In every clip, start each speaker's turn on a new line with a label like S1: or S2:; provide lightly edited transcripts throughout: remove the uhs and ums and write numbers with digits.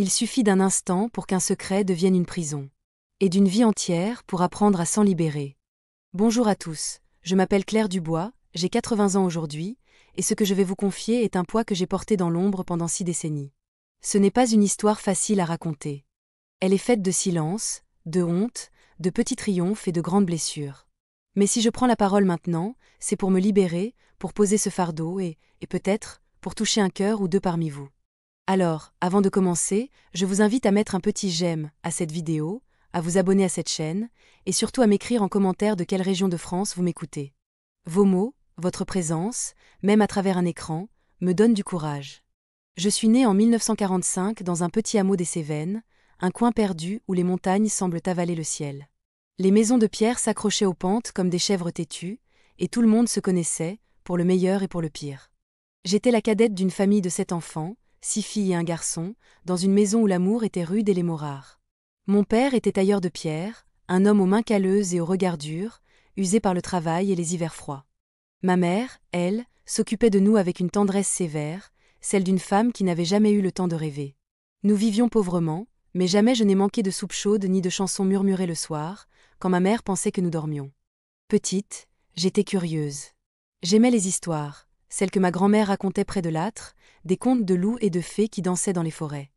S1: Il suffit d'un instant pour qu'un secret devienne une prison. Et d'une vie entière pour apprendre à s'en libérer. Bonjour à tous, je m'appelle Claire Dubois, j'ai 80 ans aujourd'hui, et ce que je vais vous confier est un poids que j'ai porté dans l'ombre pendant 6 décennies. Ce n'est pas une histoire facile à raconter. Elle est faite de silence, de honte, de petits triomphes et de grandes blessures. Mais si je prends la parole maintenant, c'est pour me libérer, pour poser ce fardeau et peut-être, pour toucher un cœur ou deux parmi vous. Alors, avant de commencer, je vous invite à mettre un petit j'aime à cette vidéo, à vous abonner à cette chaîne, et surtout à m'écrire en commentaire de quelle région de France vous m'écoutez. Vos mots, votre présence, même à travers un écran, me donnent du courage. Je suis née en 1945 dans un petit hameau des Cévennes, un coin perdu où les montagnes semblent avaler le ciel. Les maisons de pierre s'accrochaient aux pentes comme des chèvres têtues, et tout le monde se connaissait, pour le meilleur et pour le pire. J'étais la cadette d'une famille de 7 enfants, 6 filles et un garçon, dans une maison où l'amour était rude et les mots rares. Mon père était tailleur de pierre, un homme aux mains calleuses et au regard dur, usé par le travail et les hivers froids. Ma mère, elle, s'occupait de nous avec une tendresse sévère, celle d'une femme qui n'avait jamais eu le temps de rêver. Nous vivions pauvrement, mais jamais je n'ai manqué de soupe chaude ni de chansons murmurées le soir, quand ma mère pensait que nous dormions. Petite, j'étais curieuse. J'aimais les histoires, celles que ma grand-mère racontait près de l'âtre, des contes de loups et de fées qui dansaient dans les forêts.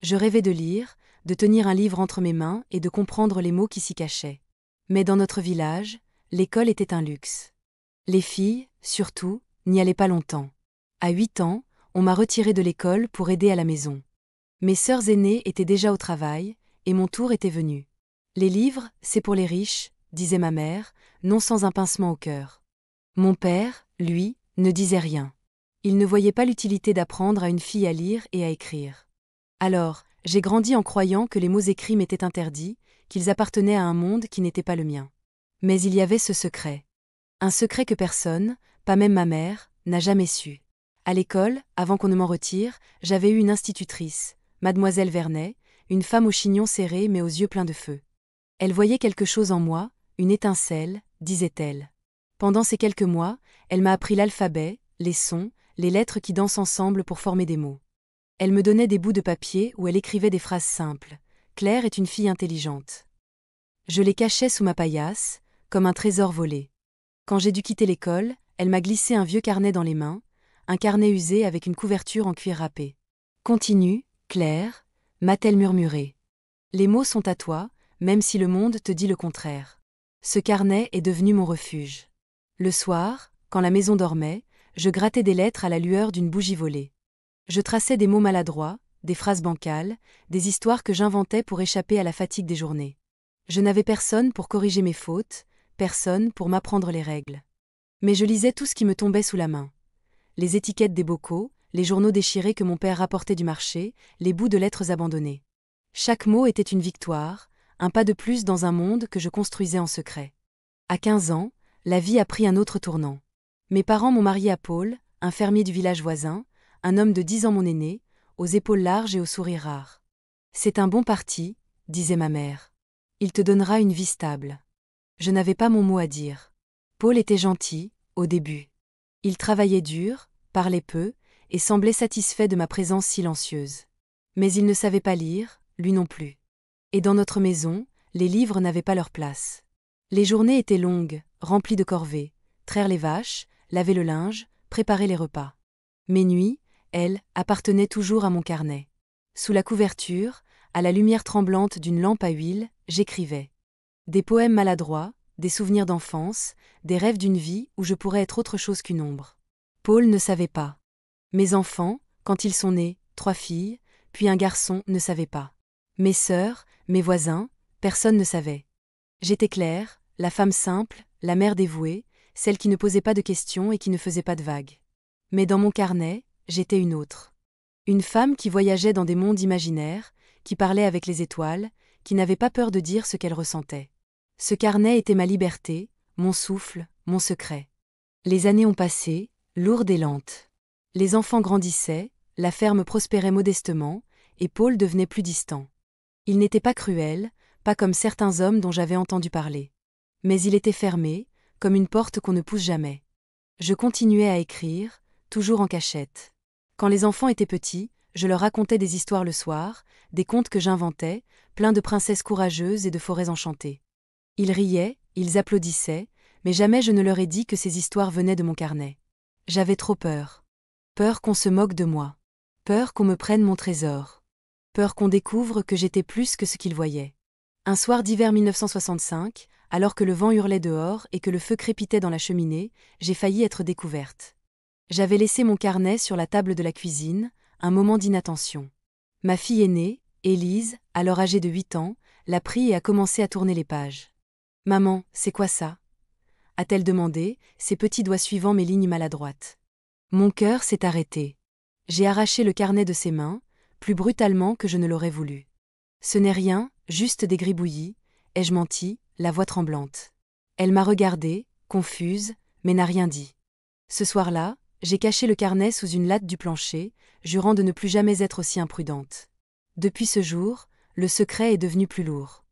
S1: Je rêvais de lire, de tenir un livre entre mes mains et de comprendre les mots qui s'y cachaient. Mais dans notre village, l'école était un luxe. Les filles, surtout, n'y allaient pas longtemps. À 8 ans, on m'a retirée de l'école pour aider à la maison. Mes sœurs aînées étaient déjà au travail, et mon tour était venu. Les livres, c'est pour les riches, disait ma mère, non sans un pincement au cœur. Mon père, lui, ne disait rien. Il ne voyait pas l'utilité d'apprendre à une fille à lire et à écrire. Alors, j'ai grandi en croyant que les mots écrits m'étaient interdits, qu'ils appartenaient à un monde qui n'était pas le mien. Mais il y avait ce secret. Un secret que personne, pas même ma mère, n'a jamais su. À l'école, avant qu'on ne m'en retire, j'avais eu une institutrice, mademoiselle Vernet, une femme au chignon serré mais aux yeux pleins de feu. Elle voyait quelque chose en moi, une étincelle, disait-elle. Pendant ces quelques mois, elle m'a appris l'alphabet, les sons, les lettres qui dansent ensemble pour former des mots. Elle me donnait des bouts de papier où elle écrivait des phrases simples. Claire est une fille intelligente. Je les cachais sous ma paillasse, comme un trésor volé. Quand j'ai dû quitter l'école, elle m'a glissé un vieux carnet dans les mains, un carnet usé avec une couverture en cuir râpé. Continue, Claire, m'a-t-elle murmuré. Les mots sont à toi, même si le monde te dit le contraire. Ce carnet est devenu mon refuge. Le soir, quand la maison dormait, je grattais des lettres à la lueur d'une bougie volée. Je traçais des mots maladroits, des phrases bancales, des histoires que j'inventais pour échapper à la fatigue des journées. Je n'avais personne pour corriger mes fautes, personne pour m'apprendre les règles. Mais je lisais tout ce qui me tombait sous la main. Les étiquettes des bocaux, les journaux déchirés que mon père rapportait du marché, les bouts de lettres abandonnées. Chaque mot était une victoire, un pas de plus dans un monde que je construisais en secret. À 15 ans, la vie a pris un autre tournant. Mes parents m'ont mariée à Paul, un fermier du village voisin, un homme de 10 ans mon aîné, aux épaules larges et au sourire rare. C'est un bon parti, disait ma mère. Il te donnera une vie stable. Je n'avais pas mon mot à dire. Paul était gentil, au début. Il travaillait dur, parlait peu, et semblait satisfait de ma présence silencieuse. Mais il ne savait pas lire, lui non plus. Et dans notre maison, les livres n'avaient pas leur place. Les journées étaient longues, remplies de corvées, traire les vaches, laver le linge, préparer les repas. Mes nuits, elles, appartenaient toujours à mon carnet. Sous la couverture, à la lumière tremblante d'une lampe à huile, j'écrivais. Des poèmes maladroits, des souvenirs d'enfance, des rêves d'une vie où je pourrais être autre chose qu'une ombre. Paul ne savait pas. Mes enfants, quand ils sont nés, 3 filles, puis un garçon, ne savaient pas. Mes sœurs, mes voisins, personne ne savait. J'étais Claire, la femme simple, la mère dévouée, celle qui ne posait pas de questions et qui ne faisait pas de vagues. Mais dans mon carnet, j'étais une autre. Une femme qui voyageait dans des mondes imaginaires, qui parlait avec les étoiles, qui n'avait pas peur de dire ce qu'elle ressentait. Ce carnet était ma liberté, mon souffle, mon secret. Les années ont passé, lourdes et lentes. Les enfants grandissaient, la ferme prospérait modestement, et Paul devenait plus distant. Il n'était pas cruel, pas comme certains hommes dont j'avais entendu parler. Mais il était fermé, comme une porte qu'on ne pousse jamais. Je continuais à écrire, toujours en cachette. Quand les enfants étaient petits, je leur racontais des histoires le soir, des contes que j'inventais, pleins de princesses courageuses et de forêts enchantées. Ils riaient, ils applaudissaient, mais jamais je ne leur ai dit que ces histoires venaient de mon carnet. J'avais trop peur. Peur qu'on se moque de moi. Peur qu'on me prenne mon trésor. Peur qu'on découvre que j'étais plus que ce qu'ils voyaient. Un soir d'hiver 1965, alors que le vent hurlait dehors et que le feu crépitait dans la cheminée, j'ai failli être découverte. J'avais laissé mon carnet sur la table de la cuisine, un moment d'inattention. Ma fille aînée, Élise, alors âgée de 8 ans, l'a pris et a commencé à tourner les pages. « Maman, c'est quoi ça ?» a-t-elle demandé, ses petits doigts suivant mes lignes maladroites. Mon cœur s'est arrêté. J'ai arraché le carnet de ses mains, plus brutalement que je ne l'aurais voulu. Ce n'est rien, juste des gribouillis, ai-je menti, la voix tremblante. Elle m'a regardée, confuse, mais n'a rien dit. Ce soir-là, j'ai caché le carnet sous une latte du plancher, jurant de ne plus jamais être aussi imprudente. Depuis ce jour, le secret est devenu plus lourd.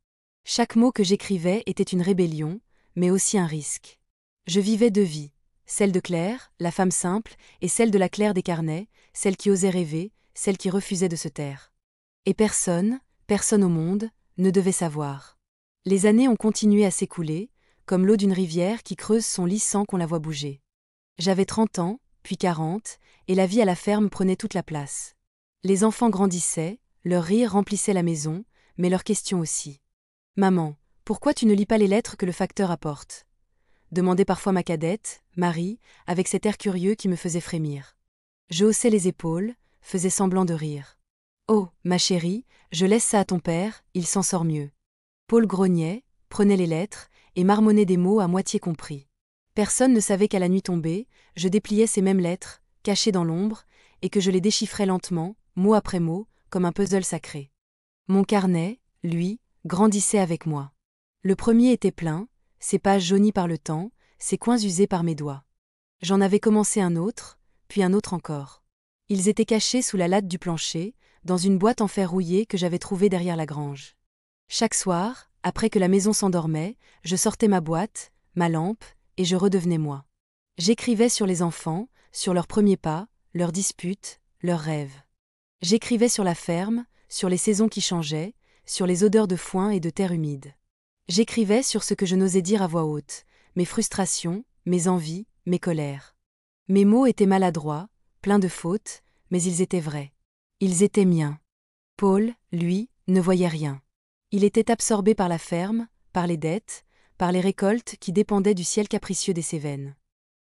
S1: Chaque mot que j'écrivais était une rébellion, mais aussi un risque. Je vivais deux vies, celle de Claire, la femme simple, et celle de la Claire des carnets, celle qui osait rêver, celle qui refusait de se taire. Et personne au monde, ne devait savoir. Les années ont continué à s'écouler, comme l'eau d'une rivière qui creuse son lit sans qu'on la voie bouger. J'avais 30 ans, puis 40, et la vie à la ferme prenait toute la place. Les enfants grandissaient, leurs rires remplissaient la maison, mais leurs questions aussi. « Maman, pourquoi tu ne lis pas les lettres que le facteur apporte ?» demandait parfois ma cadette, Marie, avec cet air curieux qui me faisait frémir. Je haussais les épaules, faisais semblant de rire. « Oh, ma chérie, je laisse ça à ton père, il s'en sort mieux. » Paul grognait, prenait les lettres, et marmonnait des mots à moitié compris. Personne ne savait qu'à la nuit tombée, je dépliais ces mêmes lettres, cachées dans l'ombre, et que je les déchiffrais lentement, mot après mot, comme un puzzle sacré. Mon carnet, lui, grandissait avec moi. Le premier était plein, ses pages jaunies par le temps, ses coins usés par mes doigts. J'en avais commencé un autre, puis un autre encore. Ils étaient cachés sous la latte du plancher, dans une boîte en fer rouillé que j'avais trouvée derrière la grange. Chaque soir, après que la maison s'endormait, je sortais ma boîte, ma lampe, et je redevenais moi. J'écrivais sur les enfants, sur leurs premiers pas, leurs disputes, leurs rêves. J'écrivais sur la ferme, sur les saisons qui changeaient, sur les odeurs de foin et de terre humide. J'écrivais sur ce que je n'osais dire à voix haute, mes frustrations, mes envies, mes colères. Mes mots étaient maladroits, pleins de fautes, mais ils étaient vrais. Ils étaient miens. Paul, lui, ne voyait rien. Il était absorbé par la ferme, par les dettes, par les récoltes qui dépendaient du ciel capricieux des Cévennes.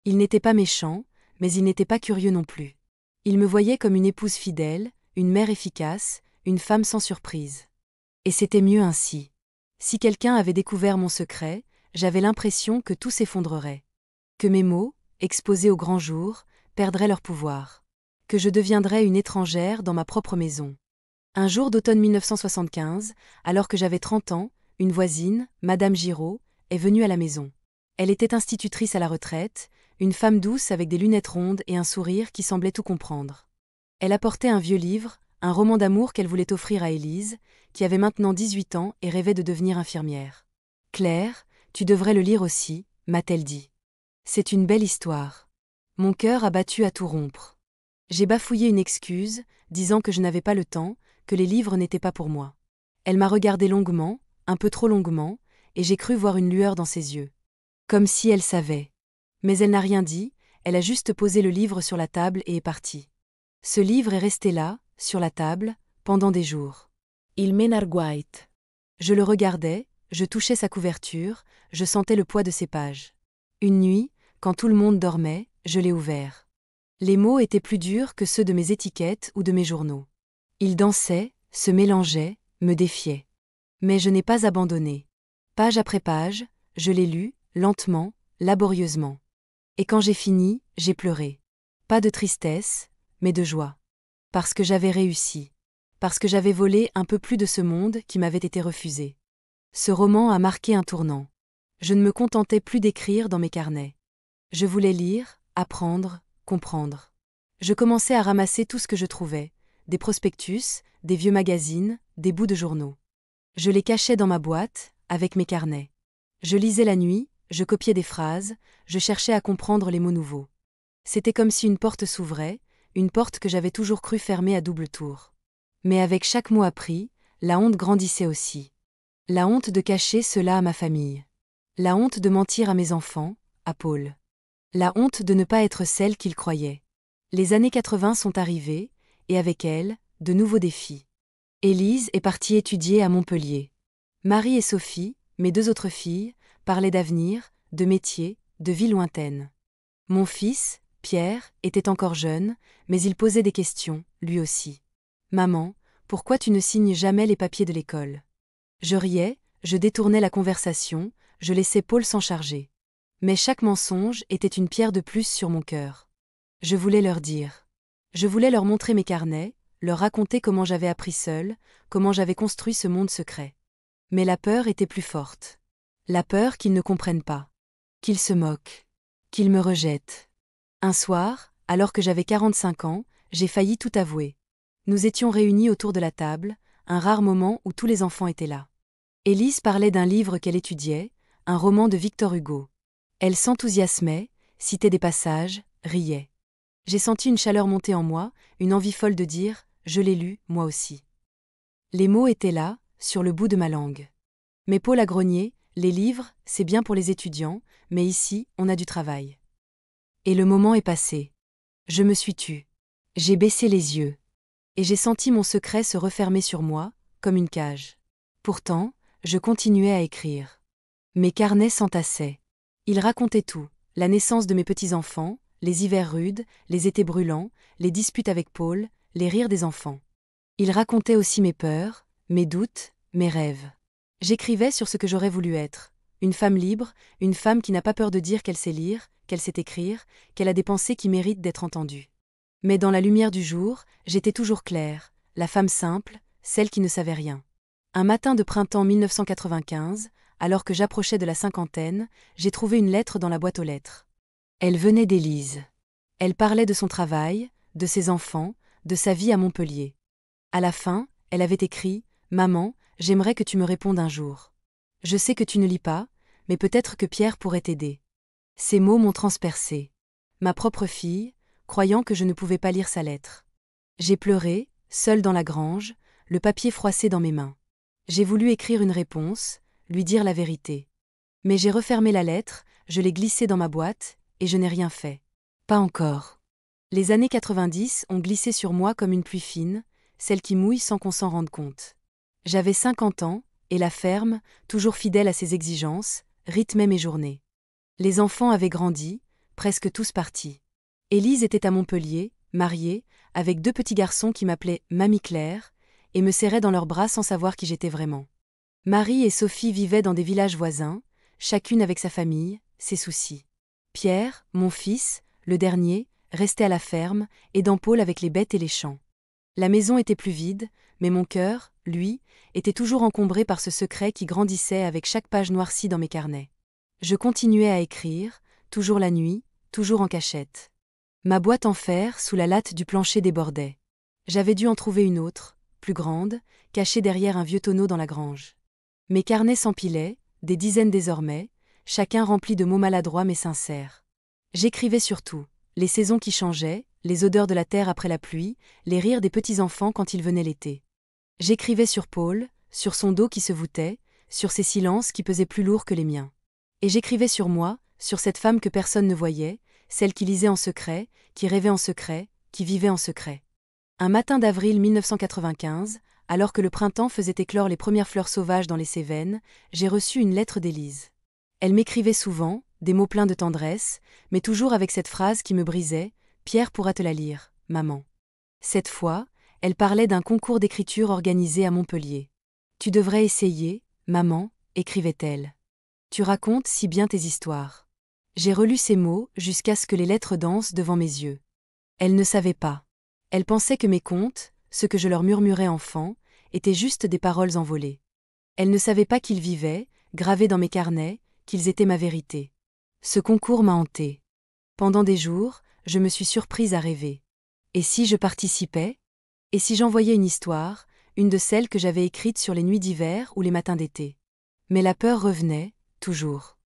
S1: Il n'était pas méchant, mais il n'était pas curieux non plus. Il me voyait comme une épouse fidèle, une mère efficace, une femme sans surprise. Et c'était mieux ainsi. Si quelqu'un avait découvert mon secret, j'avais l'impression que tout s'effondrerait. Que mes mots, exposés au grand jour, perdraient leur pouvoir. Que je deviendrais une étrangère dans ma propre maison. Un jour d'automne 1975, alors que j'avais 30 ans, une voisine, Madame Giraud, est venue à la maison. Elle était institutrice à la retraite, une femme douce avec des lunettes rondes et un sourire qui semblait tout comprendre. Elle apportait un vieux livre, un roman d'amour qu'elle voulait offrir à Élise, qui avait maintenant 18 ans et rêvait de devenir infirmière. « Claire, tu devrais le lire aussi, m'a-t-elle dit. C'est une belle histoire. » Mon cœur a battu à tout rompre. J'ai bafouillé une excuse, disant que je n'avais pas le temps, que les livres n'étaient pas pour moi. Elle m'a regardé longuement, un peu trop longuement, et j'ai cru voir une lueur dans ses yeux. Comme si elle savait. Mais elle n'a rien dit, elle a juste posé le livre sur la table et est partie. Ce livre est resté là, sur la table, pendant des jours. Il m'énarguait. Je le regardais, je touchais sa couverture, je sentais le poids de ses pages. Une nuit, quand tout le monde dormait, je l'ai ouvert. Les mots étaient plus durs que ceux de mes étiquettes ou de mes journaux. Ils dansaient, se mélangeaient, me défiaient. Mais je n'ai pas abandonné. Page après page, je l'ai lu, lentement, laborieusement. Et quand j'ai fini, j'ai pleuré. Pas de tristesse, mais de joie. Parce que j'avais réussi. Parce que j'avais volé un peu plus de ce monde qui m'avait été refusé. Ce roman a marqué un tournant. Je ne me contentais plus d'écrire dans mes carnets. Je voulais lire, apprendre, comprendre. Je commençais à ramasser tout ce que je trouvais, des prospectus, des vieux magazines, des bouts de journaux. Je les cachais dans ma boîte, avec mes carnets. Je lisais la nuit, je copiais des phrases, je cherchais à comprendre les mots nouveaux. C'était comme si une porte s'ouvrait, une porte que j'avais toujours cru fermée à double tour. Mais avec chaque mot appris, la honte grandissait aussi. La honte de cacher cela à ma famille. La honte de mentir à mes enfants, à Paul. La honte de ne pas être celle qu'ils croyaient. Les années 80 sont arrivées, et avec elles, de nouveaux défis. Élise est partie étudier à Montpellier. Marie et Sophie, mes 2 autres filles, parlaient d'avenir, de métier, de vie lointaine. Mon fils, Pierre, était encore jeune, mais il posait des questions, lui aussi. Maman, pourquoi tu ne signes jamais les papiers de l'école? Je riais, je détournais la conversation, je laissais Paul s'en charger. Mais chaque mensonge était une pierre de plus sur mon cœur. Je voulais leur dire. Je voulais leur montrer mes carnets, leur raconter comment j'avais appris seule, comment j'avais construit ce monde secret. Mais la peur était plus forte. La peur qu'ils ne comprennent pas. Qu'ils se moquent. Qu'ils me rejettent. Un soir, alors que j'avais 45 ans, j'ai failli tout avouer. Nous étions réunis autour de la table, un rare moment où tous les enfants étaient là. Élise parlait d'un livre qu'elle étudiait, un roman de Victor Hugo. Elle s'enthousiasmait, citait des passages, riait. J'ai senti une chaleur monter en moi, une envie folle de dire « je l'ai lu, moi aussi ». Les mots étaient là, sur le bout de ma langue. Mais Paul a grogné, les livres, c'est bien pour les étudiants, mais ici, on a du travail. Et le moment est passé. Je me suis tue. J'ai baissé les yeux. Et j'ai senti mon secret se refermer sur moi, comme une cage. Pourtant, je continuais à écrire. Mes carnets s'entassaient. Ils racontaient tout, la naissance de mes petits-enfants, les hivers rudes, les étés brûlants, les disputes avec Paul, les rires des enfants. Ils racontaient aussi mes peurs, mes doutes, mes rêves. J'écrivais sur ce que j'aurais voulu être. Une femme libre, une femme qui n'a pas peur de dire qu'elle sait lire, qu'elle sait écrire, qu'elle a des pensées qui méritent d'être entendues. Mais dans la lumière du jour, j'étais toujours claire, la femme simple, celle qui ne savait rien. Un matin de printemps 1995, alors que j'approchais de la cinquantaine, j'ai trouvé une lettre dans la boîte aux lettres. Elle venait d'Élise. Elle parlait de son travail, de ses enfants, de sa vie à Montpellier. À la fin, elle avait écrit « Maman, j'aimerais que tu me répondes un jour. Je sais que tu ne lis pas, mais peut-être que Pierre pourrait t'aider. » Ces mots m'ont transpercée. Ma propre fille, croyant que je ne pouvais pas lire sa lettre. J'ai pleuré, seule dans la grange, le papier froissé dans mes mains. J'ai voulu écrire une réponse, lui dire la vérité. Mais j'ai refermé la lettre, je l'ai glissée dans ma boîte, et je n'ai rien fait. Pas encore. Les années 90 ont glissé sur moi comme une pluie fine, celle qui mouille sans qu'on s'en rende compte. J'avais 50 ans, et la ferme, toujours fidèle à ses exigences, rythmait mes journées. Les enfants avaient grandi, presque tous partis. Élise était à Montpellier, mariée, avec 2 petits garçons qui m'appelaient Mamie Claire, et me serraient dans leurs bras sans savoir qui j'étais vraiment. Marie et Sophie vivaient dans des villages voisins, chacune avec sa famille, ses soucis. Pierre, mon fils, le dernier, restait à la ferme, aidant Paul avec les bêtes et les champs. La maison était plus vide, mais mon cœur, lui, était toujours encombré par ce secret qui grandissait avec chaque page noircie dans mes carnets. Je continuais à écrire, toujours la nuit, toujours en cachette. Ma boîte en fer sous la latte du plancher débordait. J'avais dû en trouver une autre, plus grande, cachée derrière un vieux tonneau dans la grange. Mes carnets s'empilaient, des dizaines désormais, chacun rempli de mots maladroits mais sincères. J'écrivais sur tout, les saisons qui changeaient, les odeurs de la terre après la pluie, les rires des petits-enfants quand il venait l'été. J'écrivais sur Paul, sur son dos qui se voûtait, sur ses silences qui pesaient plus lourds que les miens. Et j'écrivais sur moi, sur cette femme que personne ne voyait, celle qui lisait en secret, qui rêvait en secret, qui vivait en secret. Un matin d'avril 1995, alors que le printemps faisait éclore les premières fleurs sauvages dans les Cévennes, j'ai reçu une lettre d'Élise. Elle m'écrivait souvent, des mots pleins de tendresse, mais toujours avec cette phrase qui me brisait « Pierre pourra te la lire, maman ». Cette fois, elle parlait d'un concours d'écriture organisé à Montpellier. « Tu devrais essayer, maman », écrivait-elle. « Tu racontes si bien tes histoires. » J'ai relu ces mots jusqu'à ce que les lettres dansent devant mes yeux. Elle ne savait pas. Elle pensait que mes contes, ce que je leur murmurais enfant, étaient juste des paroles envolées. Elle ne savait pas qu'ils vivaient, gravés dans mes carnets, qu'ils étaient ma vérité. Ce concours m'a hantée. Pendant des jours, je me suis surprise à rêver. Et si je participais? Et si j'envoyais une histoire, une de celles que j'avais écrites sur les nuits d'hiver ou les matins d'été? Mais la peur revenait, toujours.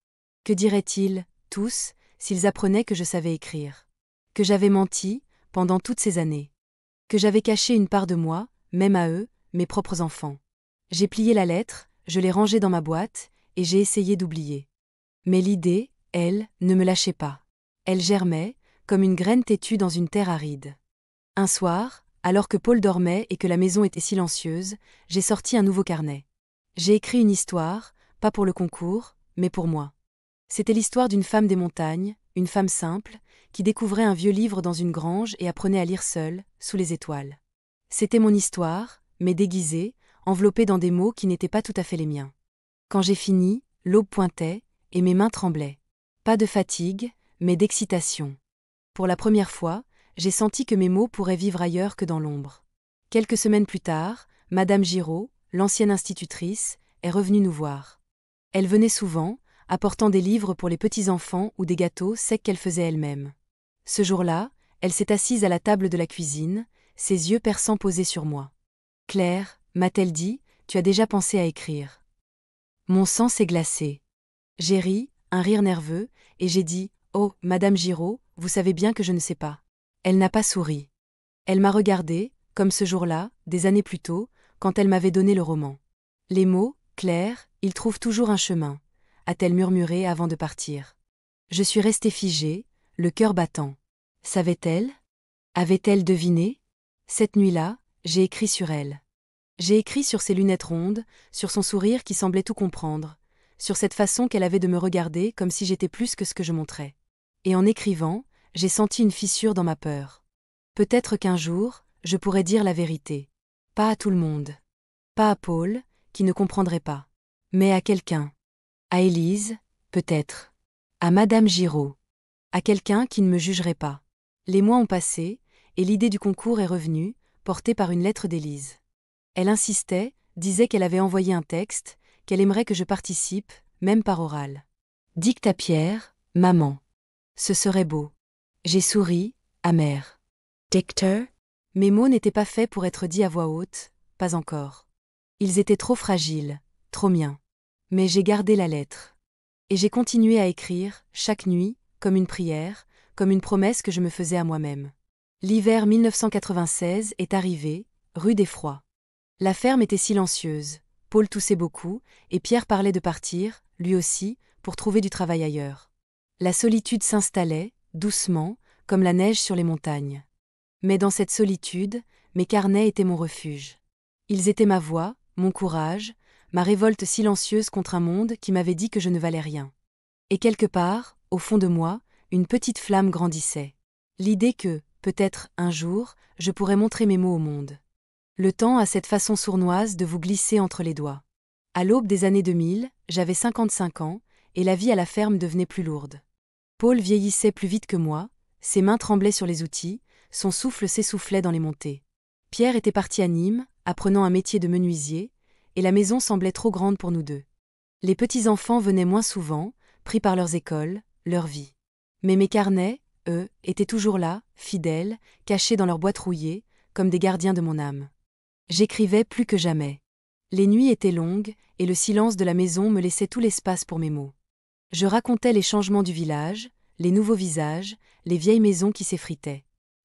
S1: Que diraient-ils, tous, s'ils apprenaient que je savais écrire? Que j'avais menti, pendant toutes ces années. Que j'avais caché une part de moi, même à eux, mes propres enfants. J'ai plié la lettre, je l'ai rangée dans ma boîte, et j'ai essayé d'oublier. Mais l'idée, elle, ne me lâchait pas. Elle germait, comme une graine têtue dans une terre aride. Un soir, alors que Paul dormait et que la maison était silencieuse, j'ai sorti un nouveau carnet. J'ai écrit une histoire, pas pour le concours, mais pour moi. C'était l'histoire d'une femme des montagnes, une femme simple, qui découvrait un vieux livre dans une grange et apprenait à lire seule, sous les étoiles. C'était mon histoire, mais déguisée, enveloppée dans des mots qui n'étaient pas tout à fait les miens. Quand j'ai fini, l'aube pointait, et mes mains tremblaient. Pas de fatigue, mais d'excitation. Pour la première fois, j'ai senti que mes mots pourraient vivre ailleurs que dans l'ombre. Quelques semaines plus tard, Madame Giraud, l'ancienne institutrice, est revenue nous voir. Elle venait souvent, apportant des livres pour les petits-enfants ou des gâteaux secs qu'elle faisait elle-même. Ce jour-là, elle s'est assise à la table de la cuisine, ses yeux perçants posés sur moi. « Claire, m'a-t-elle dit, tu as déjà pensé à écrire. » Mon sang s'est glacé. J'ai ri, un rire nerveux, et j'ai dit « Oh, Madame Giraud, vous savez bien que je ne sais pas. » Elle n'a pas souri. Elle m'a regardée, comme ce jour-là, des années plus tôt, quand elle m'avait donné le roman. Les mots, Claire, ils trouvent toujours un chemin, a-t-elle murmuré avant de partir. Je suis restée figée, le cœur battant. Savait-elle? Avait-elle deviné? Cette nuit-là, j'ai écrit sur elle. J'ai écrit sur ses lunettes rondes, sur son sourire qui semblait tout comprendre, sur cette façon qu'elle avait de me regarder comme si j'étais plus que ce que je montrais. Et en écrivant, j'ai senti une fissure dans ma peur. Peut-être qu'un jour, je pourrais dire la vérité. Pas à tout le monde. Pas à Paul, qui ne comprendrait pas. Mais à quelqu'un. À Élise, peut-être. À Madame Giraud. À quelqu'un qui ne me jugerait pas. Les mois ont passé, et l'idée du concours est revenue, portée par une lettre d'Élise. Elle insistait, disait qu'elle avait envoyé un texte, qu'elle aimerait que je participe, même par oral. Dicte à Pierre, maman. Ce serait beau. J'ai souri, amère. Dicteur? Mes mots n'étaient pas faits pour être dits à voix haute, pas encore. Ils étaient trop fragiles, trop miens. Mais j'ai gardé la lettre. Et j'ai continué à écrire, chaque nuit, comme une prière, comme une promesse que je me faisais à moi-même. L'hiver 1996 est arrivé, rude et froid. La ferme était silencieuse, Paul toussait beaucoup, et Pierre parlait de partir, lui aussi, pour trouver du travail ailleurs. La solitude s'installait, doucement, comme la neige sur les montagnes. Mais dans cette solitude, mes carnets étaient mon refuge. Ils étaient ma voix, mon courage, ma révolte silencieuse contre un monde qui m'avait dit que je ne valais rien. Et quelque part, au fond de moi, une petite flamme grandissait. L'idée que, peut-être, un jour, je pourrais montrer mes mots au monde. Le temps a cette façon sournoise de vous glisser entre les doigts. À l'aube des années 2000, j'avais 55 ans, et la vie à la ferme devenait plus lourde. Paul vieillissait plus vite que moi, ses mains tremblaient sur les outils, son souffle s'essoufflait dans les montées. Pierre était parti à Nîmes, apprenant un métier de menuisier, et la maison semblait trop grande pour nous deux. Les petits-enfants venaient moins souvent, pris par leurs écoles, leur vie. Mais mes carnets, eux, étaient toujours là, fidèles, cachés dans leur boîte rouillée, comme des gardiens de mon âme. J'écrivais plus que jamais. Les nuits étaient longues, et le silence de la maison me laissait tout l'espace pour mes mots. Je racontais les changements du village, les nouveaux visages, les vieilles maisons qui s'effritaient.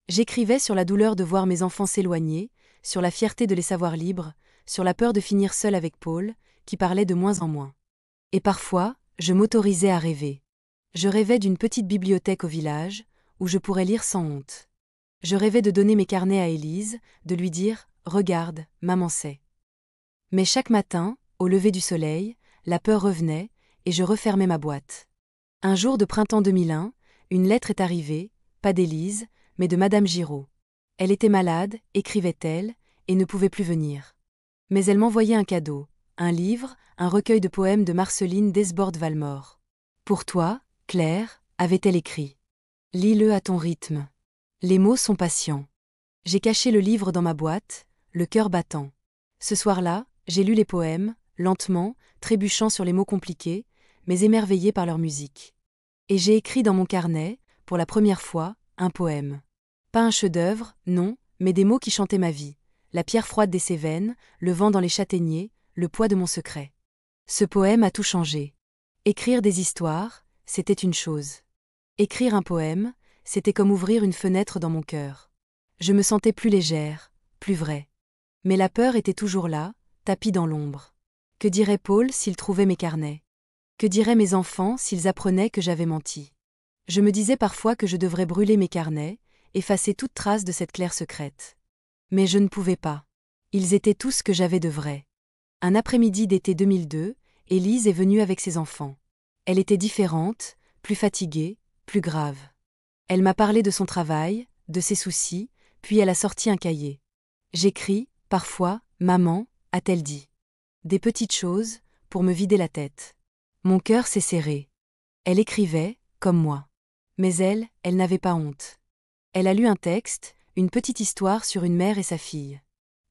S1: J'écrivais sur la douleur de voir mes enfants s'éloigner, sur la fierté de les savoir libres, sur la peur de finir seule avec Paul, qui parlait de moins en moins. Et parfois, je m'autorisais à rêver. Je rêvais d'une petite bibliothèque au village, où je pourrais lire sans honte. Je rêvais de donner mes carnets à Élise, de lui dire « Regarde, maman sait ». Mais chaque matin, au lever du soleil, la peur revenait, et je refermais ma boîte. Un jour de printemps 2001, une lettre est arrivée, pas d'Élise, mais de Madame Giraud. Elle était malade, écrivait-elle, et ne pouvait plus venir. Mais elle m'envoyait un cadeau, un livre, un recueil de poèmes de Marceline Desbordes-Valmore. « Pour toi, Claire », avait-elle écrit. « Lis-le à ton rythme. Les mots sont patients. » J'ai caché le livre dans ma boîte, le cœur battant. Ce soir-là, j'ai lu les poèmes, lentement, trébuchant sur les mots compliqués, mais émerveillé par leur musique. Et j'ai écrit dans mon carnet, pour la première fois, un poème. Pas un chef-d'œuvre, non, mais des mots qui chantaient ma vie, la pierre froide des Cévennes, le vent dans les châtaigniers, le poids de mon secret. Ce poème a tout changé. Écrire des histoires, c'était une chose. Écrire un poème, c'était comme ouvrir une fenêtre dans mon cœur. Je me sentais plus légère, plus vraie. Mais la peur était toujours là, tapie dans l'ombre. Que dirait Paul s'il trouvait mes carnets? Que diraient mes enfants s'ils apprenaient que j'avais menti? Je me disais parfois que je devrais brûler mes carnets, effacer toute trace de cette Claire secrète. Mais je ne pouvais pas. Ils étaient tout ce que j'avais de vrai. Un après-midi d'été 2002, Élise est venue avec ses enfants. Elle était différente, plus fatiguée, plus grave. Elle m'a parlé de son travail, de ses soucis, puis elle a sorti un cahier. J'écris, parfois, maman, a-t-elle dit. Des petites choses, pour me vider la tête. Mon cœur s'est serré. Elle écrivait, comme moi. Mais elle n'avait pas honte. Elle a lu un texte, une petite histoire sur une mère et sa fille.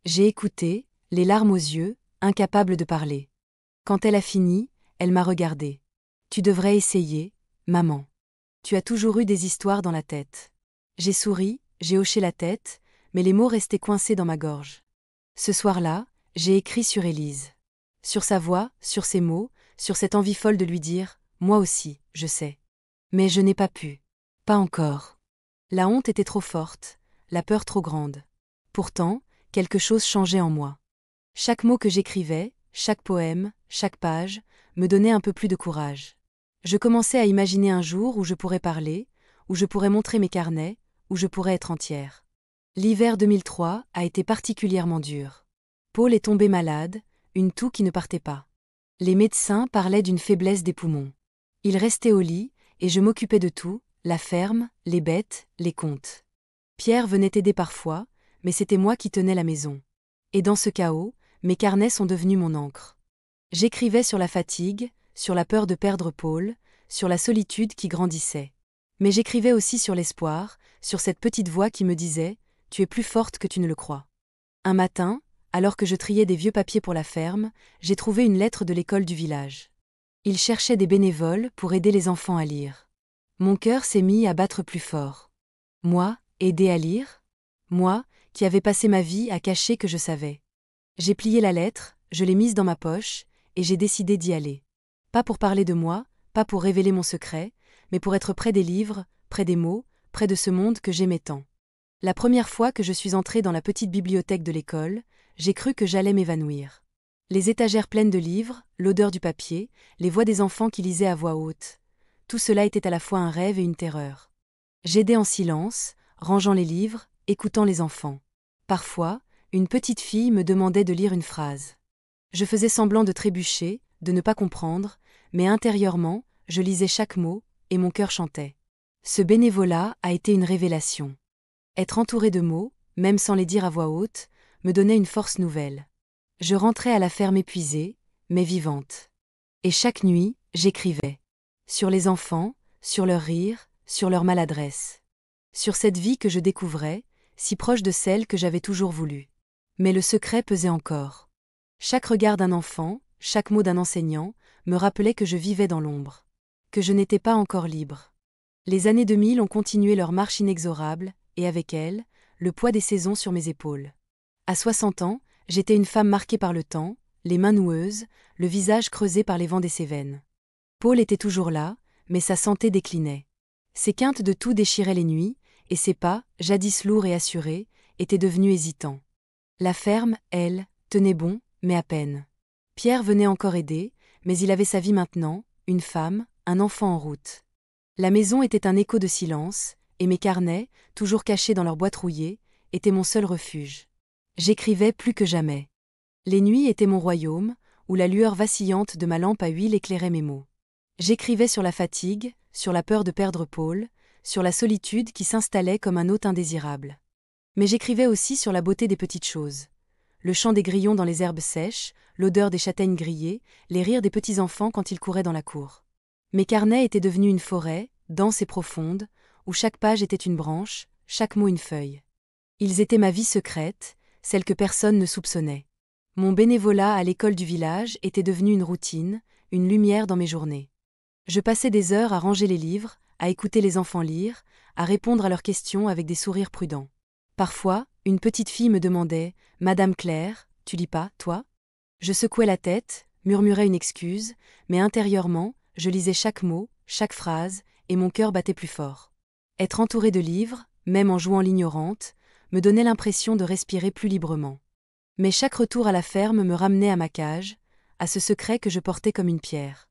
S1: J'ai écouté, les larmes aux yeux, incapable de parler. Quand elle a fini, elle m'a regardée. Tu devrais essayer, maman. Tu as toujours eu des histoires dans la tête. J'ai souri, j'ai hoché la tête, mais les mots restaient coincés dans ma gorge. Ce soir-là, j'ai écrit sur Élise. Sur sa voix, sur ses mots, sur cette envie folle de lui dire « Moi aussi, je sais ». Mais je n'ai pas pu. Pas encore. La honte était trop forte, la peur trop grande. Pourtant, quelque chose changeait en moi. Chaque mot que j'écrivais, chaque poème, chaque page, me donnait un peu plus de courage. Je commençais à imaginer un jour où je pourrais parler, où je pourrais montrer mes carnets, où je pourrais être entière. L'hiver 2003 a été particulièrement dur. Paul est tombé malade, une toux qui ne partait pas. Les médecins parlaient d'une faiblesse des poumons. Il restait au lit, et je m'occupais de tout, la ferme, les bêtes, les comptes. Pierre venait aider parfois, mais c'était moi qui tenais la maison. Et dans ce chaos, mes carnets sont devenus mon encre. J'écrivais sur la fatigue, sur la peur de perdre Paul, sur la solitude qui grandissait. Mais j'écrivais aussi sur l'espoir, sur cette petite voix qui me disait « Tu es plus forte que tu ne le crois ». Un matin, alors que je triais des vieux papiers pour la ferme, j'ai trouvé une lettre de l'école du village. Ils cherchaient des bénévoles pour aider les enfants à lire. Mon cœur s'est mis à battre plus fort. Moi, aider à lire? Moi, qui avais passé ma vie à cacher que je savais. J'ai plié la lettre, je l'ai mise dans ma poche, et j'ai décidé d'y aller. Pas pour parler de moi, pas pour révéler mon secret, mais pour être près des livres, près des mots, près de ce monde que j'aimais tant. La première fois que je suis entrée dans la petite bibliothèque de l'école, j'ai cru que j'allais m'évanouir. Les étagères pleines de livres, l'odeur du papier, les voix des enfants qui lisaient à voix haute. Tout cela était à la fois un rêve et une terreur. J'aidais en silence, rangeant les livres, écoutant les enfants. Parfois, une petite fille me demandait de lire une phrase. Je faisais semblant de trébucher, de ne pas comprendre, mais intérieurement, je lisais chaque mot, et mon cœur chantait. Ce bénévolat a été une révélation. Être entouré de mots, même sans les dire à voix haute, me donnait une force nouvelle. Je rentrais à la ferme épuisée, mais vivante. Et chaque nuit, j'écrivais. Sur les enfants, sur leurs rires, sur leur maladresse. Sur cette vie que je découvrais, si proche de celle que j'avais toujours voulu. Mais le secret pesait encore. Chaque regard d'un enfant, chaque mot d'un enseignant, me rappelait que je vivais dans l'ombre. Que je n'étais pas encore libre. Les années 2000 ont continué leur marche inexorable, et avec elles, le poids des saisons sur mes épaules. À 60 ans, j'étais une femme marquée par le temps, les mains noueuses, le visage creusé par les vents des Cévennes. Paul était toujours là, mais sa santé déclinait. Ses quintes de toux déchiraient les nuits, et ses pas, jadis lourds et assurés, étaient devenus hésitants. La ferme, elle, tenait bon, mais à peine. Pierre venait encore aider, mais il avait sa vie maintenant, une femme, un enfant en route. La maison était un écho de silence, et mes carnets, toujours cachés dans leur boîte rouillée, étaient mon seul refuge. J'écrivais plus que jamais. Les nuits étaient mon royaume, où la lueur vacillante de ma lampe à huile éclairait mes mots. J'écrivais sur la fatigue, sur la peur de perdre Paul, sur la solitude qui s'installait comme un hôte indésirable. Mais j'écrivais aussi sur la beauté des petites choses. Le chant des grillons dans les herbes sèches, l'odeur des châtaignes grillées, les rires des petits-enfants quand ils couraient dans la cour. Mes carnets étaient devenus une forêt, dense et profonde, où chaque page était une branche, chaque mot une feuille. Ils étaient ma vie secrète, celle que personne ne soupçonnait. Mon bénévolat à l'école du village était devenu une routine, une lumière dans mes journées. Je passais des heures à ranger les livres, à écouter les enfants lire, à répondre à leurs questions avec des sourires prudents. Parfois, une petite fille me demandait « Madame Claire, tu lis pas, toi ?» Je secouais la tête, murmurais une excuse, mais intérieurement, je lisais chaque mot, chaque phrase, et mon cœur battait plus fort. Être entourée de livres, même en jouant l'ignorante, me donnait l'impression de respirer plus librement. Mais chaque retour à la ferme me ramenait à ma cage, à ce secret que je portais comme une pierre.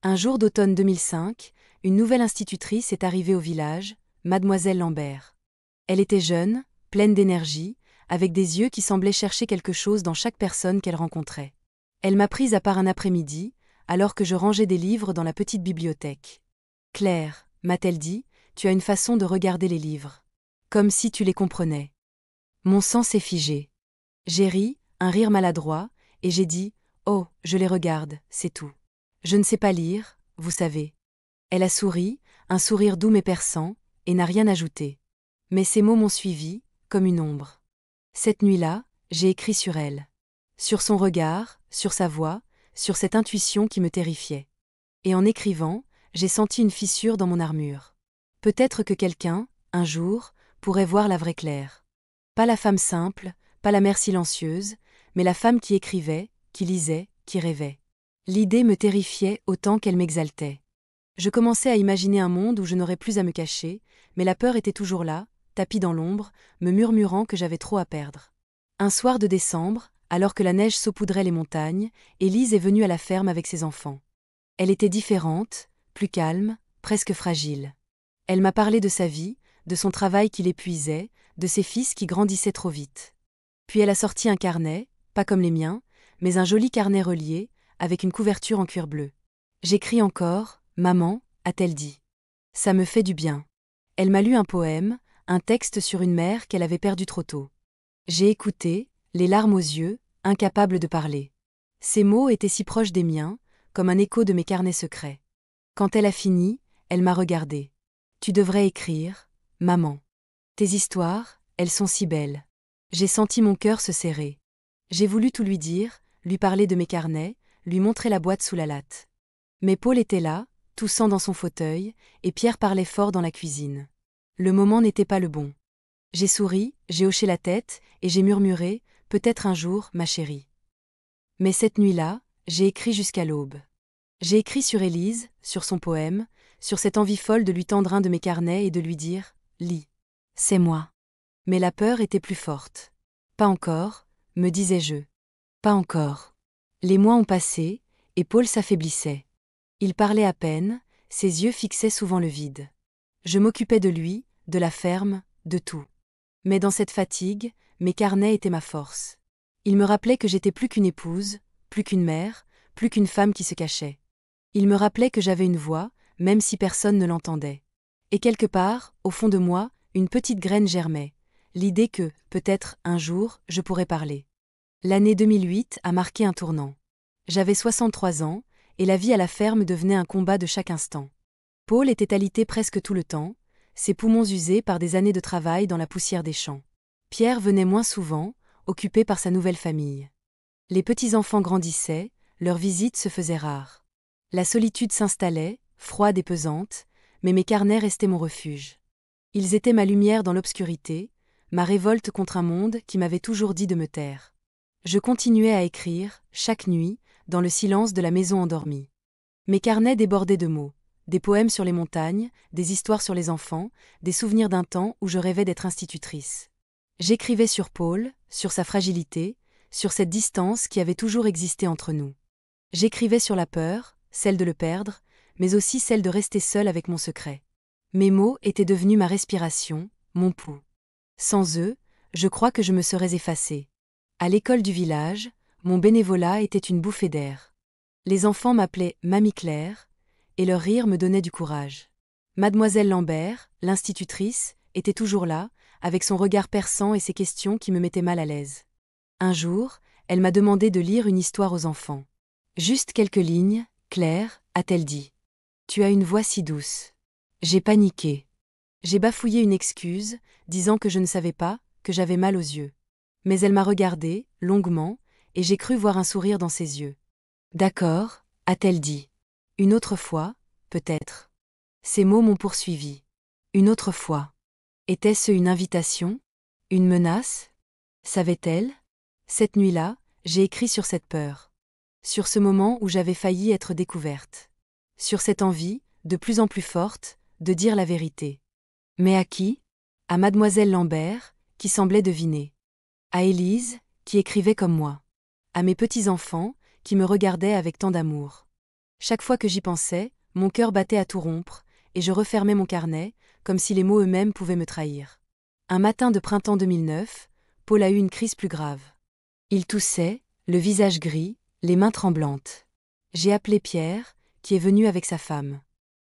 S1: Un jour d'automne 2005, une nouvelle institutrice est arrivée au village, Mademoiselle Lambert. Elle était jeune, pleine d'énergie, avec des yeux qui semblaient chercher quelque chose dans chaque personne qu'elle rencontrait. Elle m'a prise à part un après-midi, alors que je rangeais des livres dans la petite bibliothèque. « Claire, m'a-t-elle dit, tu as une façon de regarder les livres. Comme si tu les comprenais. » Mon sang s'est figé. J'ai ri, un rire maladroit, et j'ai dit « Oh, je les regarde, c'est tout. Je ne sais pas lire, vous savez. » Elle a souri, un sourire doux mais perçant, et n'a rien ajouté. Mais ces mots m'ont suivi, comme une ombre. Cette nuit-là, j'ai écrit sur elle. Sur son regard, sur sa voix, sur cette intuition qui me terrifiait. Et en écrivant, j'ai senti une fissure dans mon armure. Peut-être que quelqu'un, un jour, pourrait voir la vraie Claire. Pas la femme simple, pas la mère silencieuse, mais la femme qui écrivait, qui lisait, qui rêvait. L'idée me terrifiait autant qu'elle m'exaltait. Je commençais à imaginer un monde où je n'aurais plus à me cacher, mais la peur était toujours là, tapie dans l'ombre, me murmurant que j'avais trop à perdre. Un soir de décembre, alors que la neige saupoudrait les montagnes, Élise est venue à la ferme avec ses enfants. Elle était différente, plus calme, presque fragile. Elle m'a parlé de sa vie, de son travail qui l'épuisait, de ses fils qui grandissaient trop vite. Puis elle a sorti un carnet, pas comme les miens, mais un joli carnet relié, avec une couverture en cuir bleu. J'écris encore, maman, a-t-elle dit. Ça me fait du bien. Elle m'a lu un poème, un texte sur une mère qu'elle avait perdue trop tôt. J'ai écouté, les larmes aux yeux, incapable de parler. Ces mots étaient si proches des miens, comme un écho de mes carnets secrets. Quand elle a fini, elle m'a regardée. Tu devrais écrire, maman. Tes histoires, elles sont si belles. J'ai senti mon cœur se serrer. J'ai voulu tout lui dire, lui parler de mes carnets, lui montrer la boîte sous la latte. Mais Paul était là, toussant dans son fauteuil, et Pierre parlait fort dans la cuisine. Le moment n'était pas le bon. J'ai souri, j'ai hoché la tête, et j'ai murmuré, peut-être un jour, ma chérie. Mais cette nuit-là, j'ai écrit jusqu'à l'aube. J'ai écrit sur Élise, sur son poème, sur cette envie folle de lui tendre un de mes carnets et de lui dire « Lis. C'est moi. » Mais la peur était plus forte. Pas encore, me disais-je. Pas encore. Les mois ont passé, et Paul s'affaiblissait. Il parlait à peine, ses yeux fixaient souvent le vide. Je m'occupais de lui, de la ferme, de tout. Mais dans cette fatigue, mes carnets étaient ma force. Ils me rappelaient que j'étais plus qu'une épouse, plus qu'une mère, plus qu'une femme qui se cachait. Ils me rappelaient que j'avais une voix, même si personne ne l'entendait. Et quelque part, au fond de moi, une petite graine germait, l'idée que, peut-être, un jour, je pourrais parler. L'année 2008 a marqué un tournant. J'avais 63 ans, et la vie à la ferme devenait un combat de chaque instant. Paul était alité presque tout le temps, ses poumons usés par des années de travail dans la poussière des champs. Pierre venait moins souvent, occupé par sa nouvelle famille. Les petits-enfants grandissaient, leurs visites se faisaient rares. La solitude s'installait, froide et pesante, mais mes carnets restaient mon refuge. Ils étaient ma lumière dans l'obscurité, ma révolte contre un monde qui m'avait toujours dit de me taire. Je continuais à écrire, chaque nuit, dans le silence de la maison endormie. Mes carnets débordaient de mots, des poèmes sur les montagnes, des histoires sur les enfants, des souvenirs d'un temps où je rêvais d'être institutrice. J'écrivais sur Paul, sur sa fragilité, sur cette distance qui avait toujours existé entre nous. J'écrivais sur la peur, celle de le perdre, mais aussi celle de rester seule avec mon secret. Mes mots étaient devenus ma respiration, mon pouls. Sans eux, je crois que je me serais effacée. À l'école du village, mon bénévolat était une bouffée d'air. Les enfants m'appelaient Mamie Claire, et leur rire me donnait du courage. Mademoiselle Lambert, l'institutrice, était toujours là, avec son regard perçant et ses questions qui me mettaient mal à l'aise. Un jour, elle m'a demandé de lire une histoire aux enfants. Juste quelques lignes, Claire, a-t-elle dit. Tu as une voix si douce. J'ai paniqué. J'ai bafouillé une excuse, disant que je ne savais pas, que j'avais mal aux yeux. Mais elle m'a regardée, longuement, et j'ai cru voir un sourire dans ses yeux. D'accord, a-t-elle dit. Une autre fois, peut-être. Ces mots m'ont poursuivi. Une autre fois. Était-ce une invitation? Une menace? Savait-elle? Cette nuit-là, j'ai écrit sur cette peur. Sur ce moment où j'avais failli être découverte. Sur cette envie, de plus en plus forte, de dire la vérité. Mais à qui? À Mademoiselle Lambert, qui semblait deviner. À Élise, qui écrivait comme moi. À mes petits-enfants, qui me regardaient avec tant d'amour. Chaque fois que j'y pensais, mon cœur battait à tout rompre, et je refermais mon carnet, comme si les mots eux-mêmes pouvaient me trahir. Un matin de printemps 2009, Paul a eu une crise plus grave. Il toussait, le visage gris, les mains tremblantes. J'ai appelé Pierre, qui est venu avec sa femme.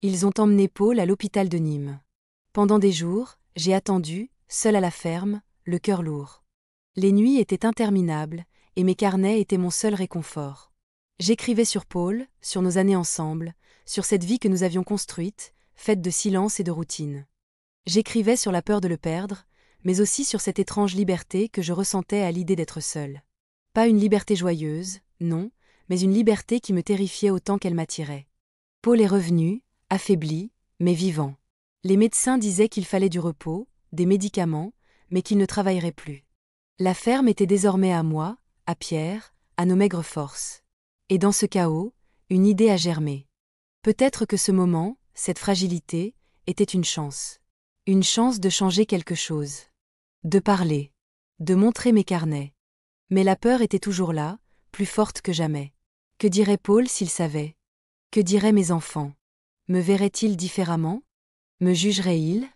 S1: Ils ont emmené Paul à l'hôpital de Nîmes. Pendant des jours, j'ai attendu, seul à la ferme, le cœur lourd. Les nuits étaient interminables, et mes carnets étaient mon seul réconfort. J'écrivais sur Paul, sur nos années ensemble, sur cette vie que nous avions construite, faite de silence et de routine. J'écrivais sur la peur de le perdre, mais aussi sur cette étrange liberté que je ressentais à l'idée d'être seule. Pas une liberté joyeuse, non, mais une liberté qui me terrifiait autant qu'elle m'attirait. Paul est revenu, affaibli, mais vivant. Les médecins disaient qu'il fallait du repos, des médicaments, mais qu'il ne travaillerait plus. La ferme était désormais à moi, à Pierre, à nos maigres forces. Et dans ce chaos, une idée a germé. Peut-être que ce moment, cette fragilité, était une chance. Une chance de changer quelque chose. De parler. De montrer mes carnets. Mais la peur était toujours là, plus forte que jamais. Que dirait Paul s'il savait? Que diraient mes enfants? Me verraient-ils différemment? Me jugeraient-ils?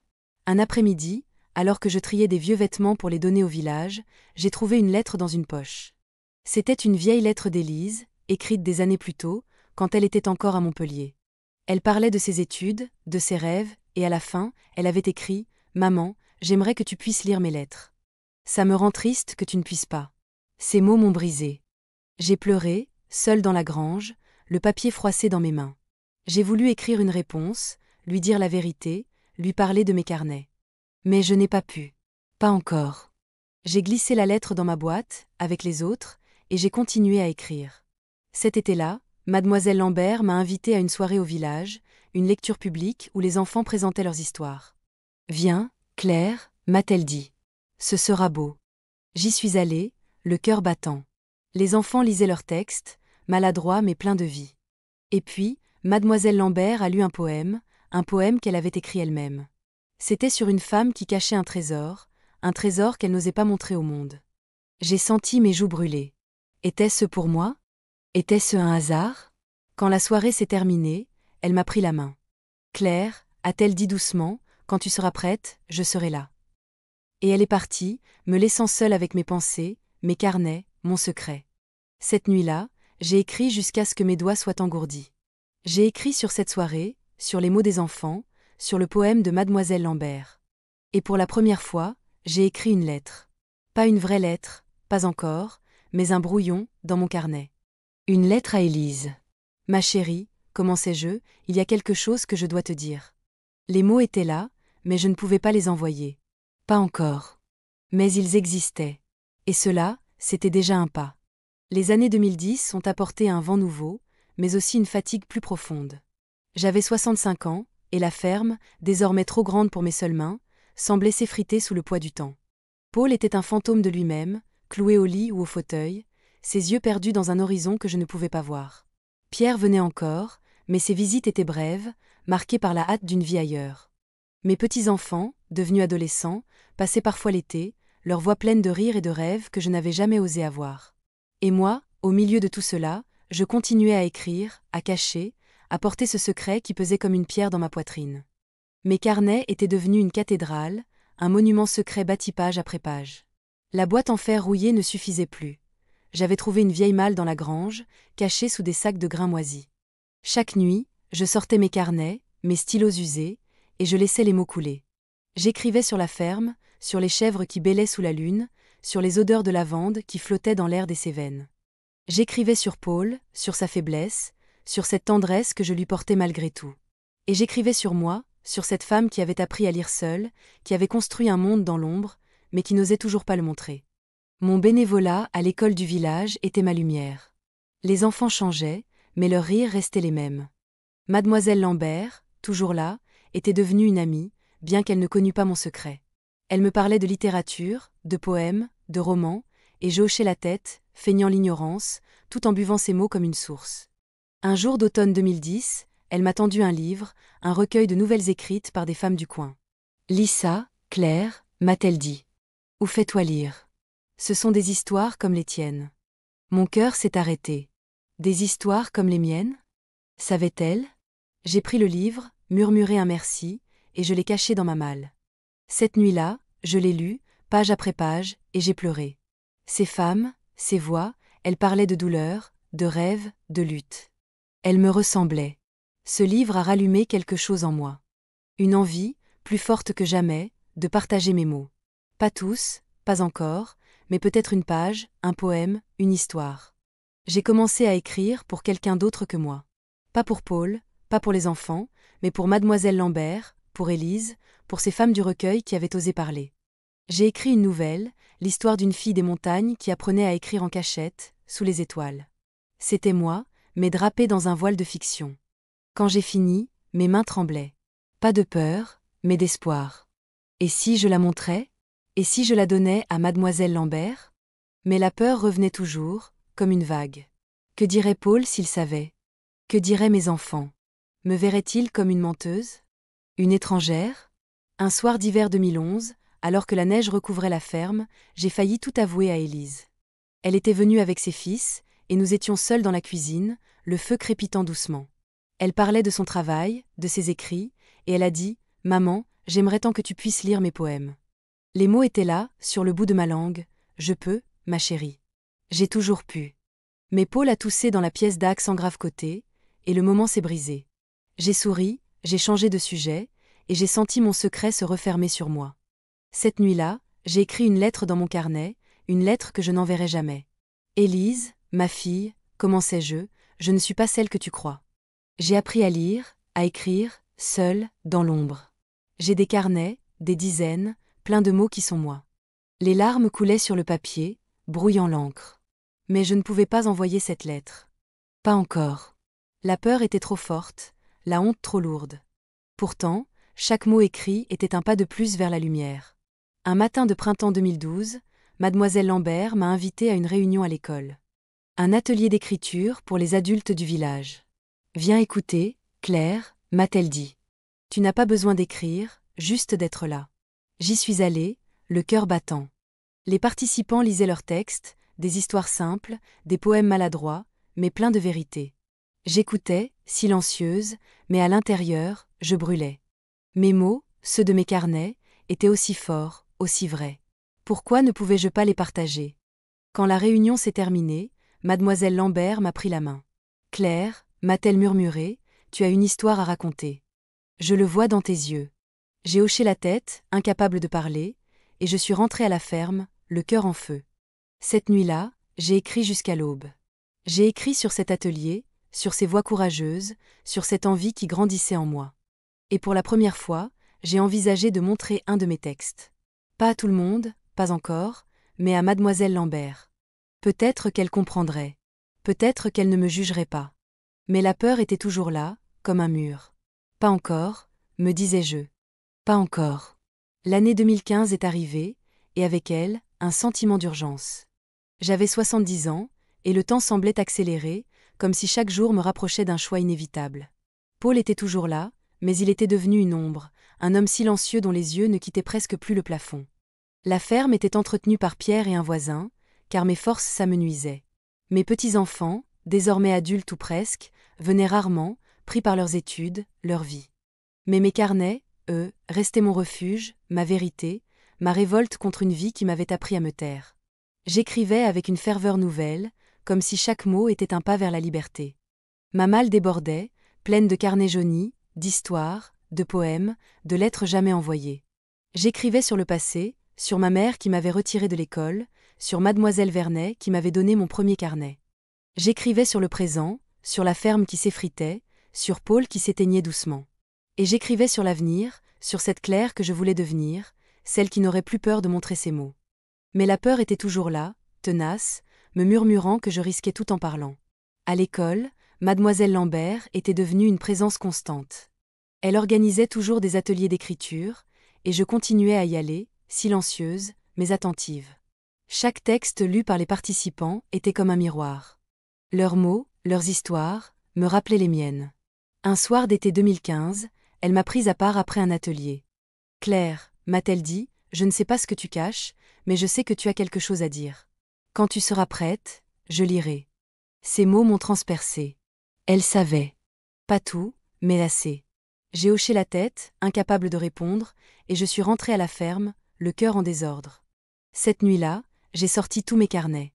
S1: Un après-midi, alors que je triais des vieux vêtements pour les donner au village, j'ai trouvé une lettre dans une poche. C'était une vieille lettre d'Élise, écrite des années plus tôt, quand elle était encore à Montpellier. Elle parlait de ses études, de ses rêves, et à la fin, elle avait écrit « Maman, j'aimerais que tu puisses lire mes lettres. Ça me rend triste que tu ne puisses pas. » Ces mots m'ont brisé. J'ai pleuré, seule dans la grange, le papier froissé dans mes mains. J'ai voulu écrire une réponse, lui dire la vérité, lui parler de mes carnets. Mais je n'ai pas pu. Pas encore. J'ai glissé la lettre dans ma boîte, avec les autres, et j'ai continué à écrire. Cet été-là, Mademoiselle Lambert m'a invitée à une soirée au village, une lecture publique où les enfants présentaient leurs histoires. « Viens, Claire, m'a-t-elle dit. Ce sera beau. » J'y suis allée, le cœur battant. Les enfants lisaient leurs textes, maladroits mais pleins de vie. Et puis, Mademoiselle Lambert a lu un poème qu'elle avait écrit elle-même. C'était sur une femme qui cachait un trésor qu'elle n'osait pas montrer au monde. J'ai senti mes joues brûler. Était-ce pour moi? Était-ce un hasard? Quand la soirée s'est terminée, elle m'a pris la main. « Claire, a-t-elle dit doucement, quand tu seras prête, je serai là. » Et elle est partie, me laissant seule avec mes pensées, mes carnets, mon secret. Cette nuit-là, j'ai écrit jusqu'à ce que mes doigts soient engourdis. J'ai écrit sur cette soirée, sur les mots des enfants, sur le poème de Mademoiselle Lambert. Et pour la première fois, j'ai écrit une lettre. Pas une vraie lettre, pas encore, mais un brouillon, dans mon carnet. Une lettre à Élise. « Ma chérie, commençai-je, il y a quelque chose que je dois te dire. » Les mots étaient là, mais je ne pouvais pas les envoyer. Pas encore. Mais ils existaient. Et cela, c'était déjà un pas. Les années 2010 ont apporté un vent nouveau, mais aussi une fatigue plus profonde. J'avais 65 ans, et la ferme, désormais trop grande pour mes seules mains, semblait s'effriter sous le poids du temps. Paul était un fantôme de lui-même, cloué au lit ou au fauteuil, ses yeux perdus dans un horizon que je ne pouvais pas voir. Pierre venait encore, mais ses visites étaient brèves, marquées par la hâte d'une vie ailleurs. Mes petits-enfants, devenus adolescents, passaient parfois l'été, leur voix pleine de rire et de rêves que je n'avais jamais osé avoir. Et moi, au milieu de tout cela, je continuais à écrire, à cacher, à porter ce secret qui pesait comme une pierre dans ma poitrine. Mes carnets étaient devenus une cathédrale, un monument secret bâti page après page. La boîte en fer rouillé ne suffisait plus. J'avais trouvé une vieille malle dans la grange, cachée sous des sacs de grains moisis. Chaque nuit, je sortais mes carnets, mes stylos usés, et je laissais les mots couler. J'écrivais sur la ferme, sur les chèvres qui bêlaient sous la lune, sur les odeurs de lavande qui flottaient dans l'air des Cévennes. J'écrivais sur Paul, sur sa faiblesse, sur cette tendresse que je lui portais malgré tout. Et j'écrivais sur moi, sur cette femme qui avait appris à lire seule, qui avait construit un monde dans l'ombre, mais qui n'osait toujours pas le montrer. Mon bénévolat à l'école du village était ma lumière. Les enfants changeaient, mais leurs rires restaient les mêmes. Mademoiselle Lambert, toujours là, était devenue une amie, bien qu'elle ne connût pas mon secret. Elle me parlait de littérature, de poèmes, de romans, et je hochais la tête, feignant l'ignorance, tout en buvant ses mots comme une source. Un jour d'automne 2010, elle m'a tendu un livre, un recueil de nouvelles écrites par des femmes du coin. « Lis ça, Claire, m'a-t-elle dit. Ou fais-toi lire. Ce sont des histoires comme les tiennes. Mon cœur s'est arrêté. Des histoires comme les miennes? Savait-elle? J'ai pris le livre, murmuré un merci, et je l'ai caché dans ma malle. Cette nuit-là, je l'ai lu, page après page, et j'ai pleuré. Ces femmes, ces voix, elles parlaient de douleur, de rêve, de lutte. Elles me ressemblaient. Ce livre a rallumé quelque chose en moi. Une envie, plus forte que jamais, de partager mes mots. Pas tous, pas encore, mais peut-être une page, un poème, une histoire. J'ai commencé à écrire pour quelqu'un d'autre que moi. Pas pour Paul, pas pour les enfants, mais pour Mademoiselle Lambert, pour Élise, pour ces femmes du recueil qui avaient osé parler. J'ai écrit une nouvelle, l'histoire d'une fille des montagnes qui apprenait à écrire en cachette, sous les étoiles. C'était moi, mais drapée dans un voile de fiction. Quand j'ai fini, mes mains tremblaient. Pas de peur, mais d'espoir. Et si je la montrais? Et si je la donnais à Mademoiselle Lambert? Mais la peur revenait toujours, comme une vague. Que dirait Paul s'il savait? Que diraient mes enfants? Me verraient-ils comme une menteuse? Une étrangère? Un soir d'hiver 2011, alors que la neige recouvrait la ferme, j'ai failli tout avouer à Élise. Elle était venue avec ses fils, et nous étions seuls dans la cuisine, le feu crépitant doucement. Elle parlait de son travail, de ses écrits, et elle a dit « Maman, j'aimerais tant que tu puisses lire mes poèmes. » Les mots étaient là, sur le bout de ma langue. Je peux, ma chérie. J'ai toujours pu. Mais Paul a toussé dans la pièce d'Axe en grave côté, et le moment s'est brisé. J'ai souri, j'ai changé de sujet, et j'ai senti mon secret se refermer sur moi. Cette nuit-là, j'ai écrit une lettre dans mon carnet, une lettre que je n'enverrai jamais. Élise, ma fille, commençai-je, je ne suis pas celle que tu crois. J'ai appris à lire, à écrire, seule, dans l'ombre. J'ai des carnets, des dizaines, plein de mots qui sont moi. Les larmes coulaient sur le papier, brouillant l'encre. Mais je ne pouvais pas envoyer cette lettre. Pas encore. La peur était trop forte, la honte trop lourde. Pourtant, chaque mot écrit était un pas de plus vers la lumière. Un matin de printemps 2012, Mademoiselle Lambert m'a invitée à une réunion à l'école. Un atelier d'écriture pour les adultes du village. Viens écouter, Claire, m'a-t-elle dit. Tu n'as pas besoin d'écrire, juste d'être là. J'y suis allée, le cœur battant. Les participants lisaient leurs textes, des histoires simples, des poèmes maladroits, mais pleins de vérité. J'écoutais, silencieuse, mais à l'intérieur, je brûlais. Mes mots, ceux de mes carnets, étaient aussi forts, aussi vrais. Pourquoi ne pouvais-je pas les partager? Quand la réunion s'est terminée, Mademoiselle Lambert m'a pris la main. Claire, m'a-t-elle murmuré, tu as une histoire à raconter. Je le vois dans tes yeux. J'ai hoché la tête, incapable de parler, et je suis rentrée à la ferme, le cœur en feu. Cette nuit-là, j'ai écrit jusqu'à l'aube. J'ai écrit sur cet atelier, sur ces voix courageuses, sur cette envie qui grandissait en moi. Et pour la première fois, j'ai envisagé de montrer un de mes textes. Pas à tout le monde, pas encore, mais à Mademoiselle Lambert. Peut-être qu'elle comprendrait. Peut-être qu'elle ne me jugerait pas. Mais la peur était toujours là, comme un mur. Pas encore, me disais-je. Pas encore. L'année 2015 est arrivée, et avec elle, un sentiment d'urgence. J'avais 70 ans, et le temps semblait accélérer, comme si chaque jour me rapprochait d'un choix inévitable. Paul était toujours là, mais il était devenu une ombre, un homme silencieux dont les yeux ne quittaient presque plus le plafond. La ferme était entretenue par Pierre et un voisin, car mes forces s'amenuisaient. Mes petits-enfants, désormais adultes ou presque, venaient rarement, pris par leurs études, leur vie. Mais mes carnets, eux, restaient mon refuge, ma vérité, ma révolte contre une vie qui m'avait appris à me taire. J'écrivais avec une ferveur nouvelle, comme si chaque mot était un pas vers la liberté. Ma malle débordait, pleine de carnets jaunis, d'histoires, de poèmes, de lettres jamais envoyées. J'écrivais sur le passé, sur ma mère qui m'avait retiré de l'école, sur Mademoiselle Vernet qui m'avait donné mon premier carnet. J'écrivais sur le présent, sur la ferme qui s'effritait, sur Paul qui s'éteignait doucement. Et j'écrivais sur l'avenir, sur cette Claire que je voulais devenir, celle qui n'aurait plus peur de montrer ses mots. Mais la peur était toujours là, tenace, me murmurant que je risquais tout en parlant. À l'école, Mademoiselle Lambert était devenue une présence constante. Elle organisait toujours des ateliers d'écriture, et je continuais à y aller, silencieuse, mais attentive. Chaque texte lu par les participants était comme un miroir. Leurs mots, leurs histoires, me rappelaient les miennes. Un soir d'été 2015, elle m'a prise à part après un atelier. Claire, m'a-t-elle dit, je ne sais pas ce que tu caches, mais je sais que tu as quelque chose à dire. Quand tu seras prête, je lirai. Ces mots m'ont transpercée. Elle savait. Pas tout, mais assez. J'ai hoché la tête, incapable de répondre, et je suis rentrée à la ferme, le cœur en désordre. Cette nuit-là, j'ai sorti tous mes carnets.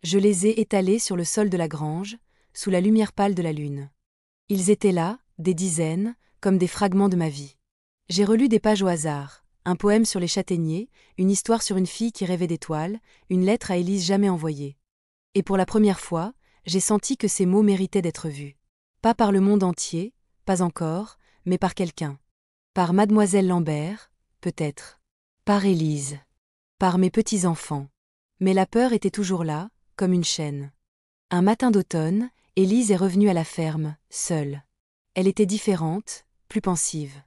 S1: Je les ai étalés sur le sol de la grange, sous la lumière pâle de la lune. Ils étaient là, des dizaines, comme des fragments de ma vie. J'ai relu des pages au hasard, un poème sur les châtaigniers, une histoire sur une fille qui rêvait d'étoiles, une lettre à Élise jamais envoyée. Et pour la première fois, j'ai senti que ces mots méritaient d'être vus. Pas par le monde entier, pas encore, mais par quelqu'un. Par mademoiselle Lambert, peut-être. Par Élise. Par mes petits-enfants. Mais la peur était toujours là, comme une chaîne. Un matin d'automne, Élise est revenue à la ferme, seule. Elle était différente, plus pensive.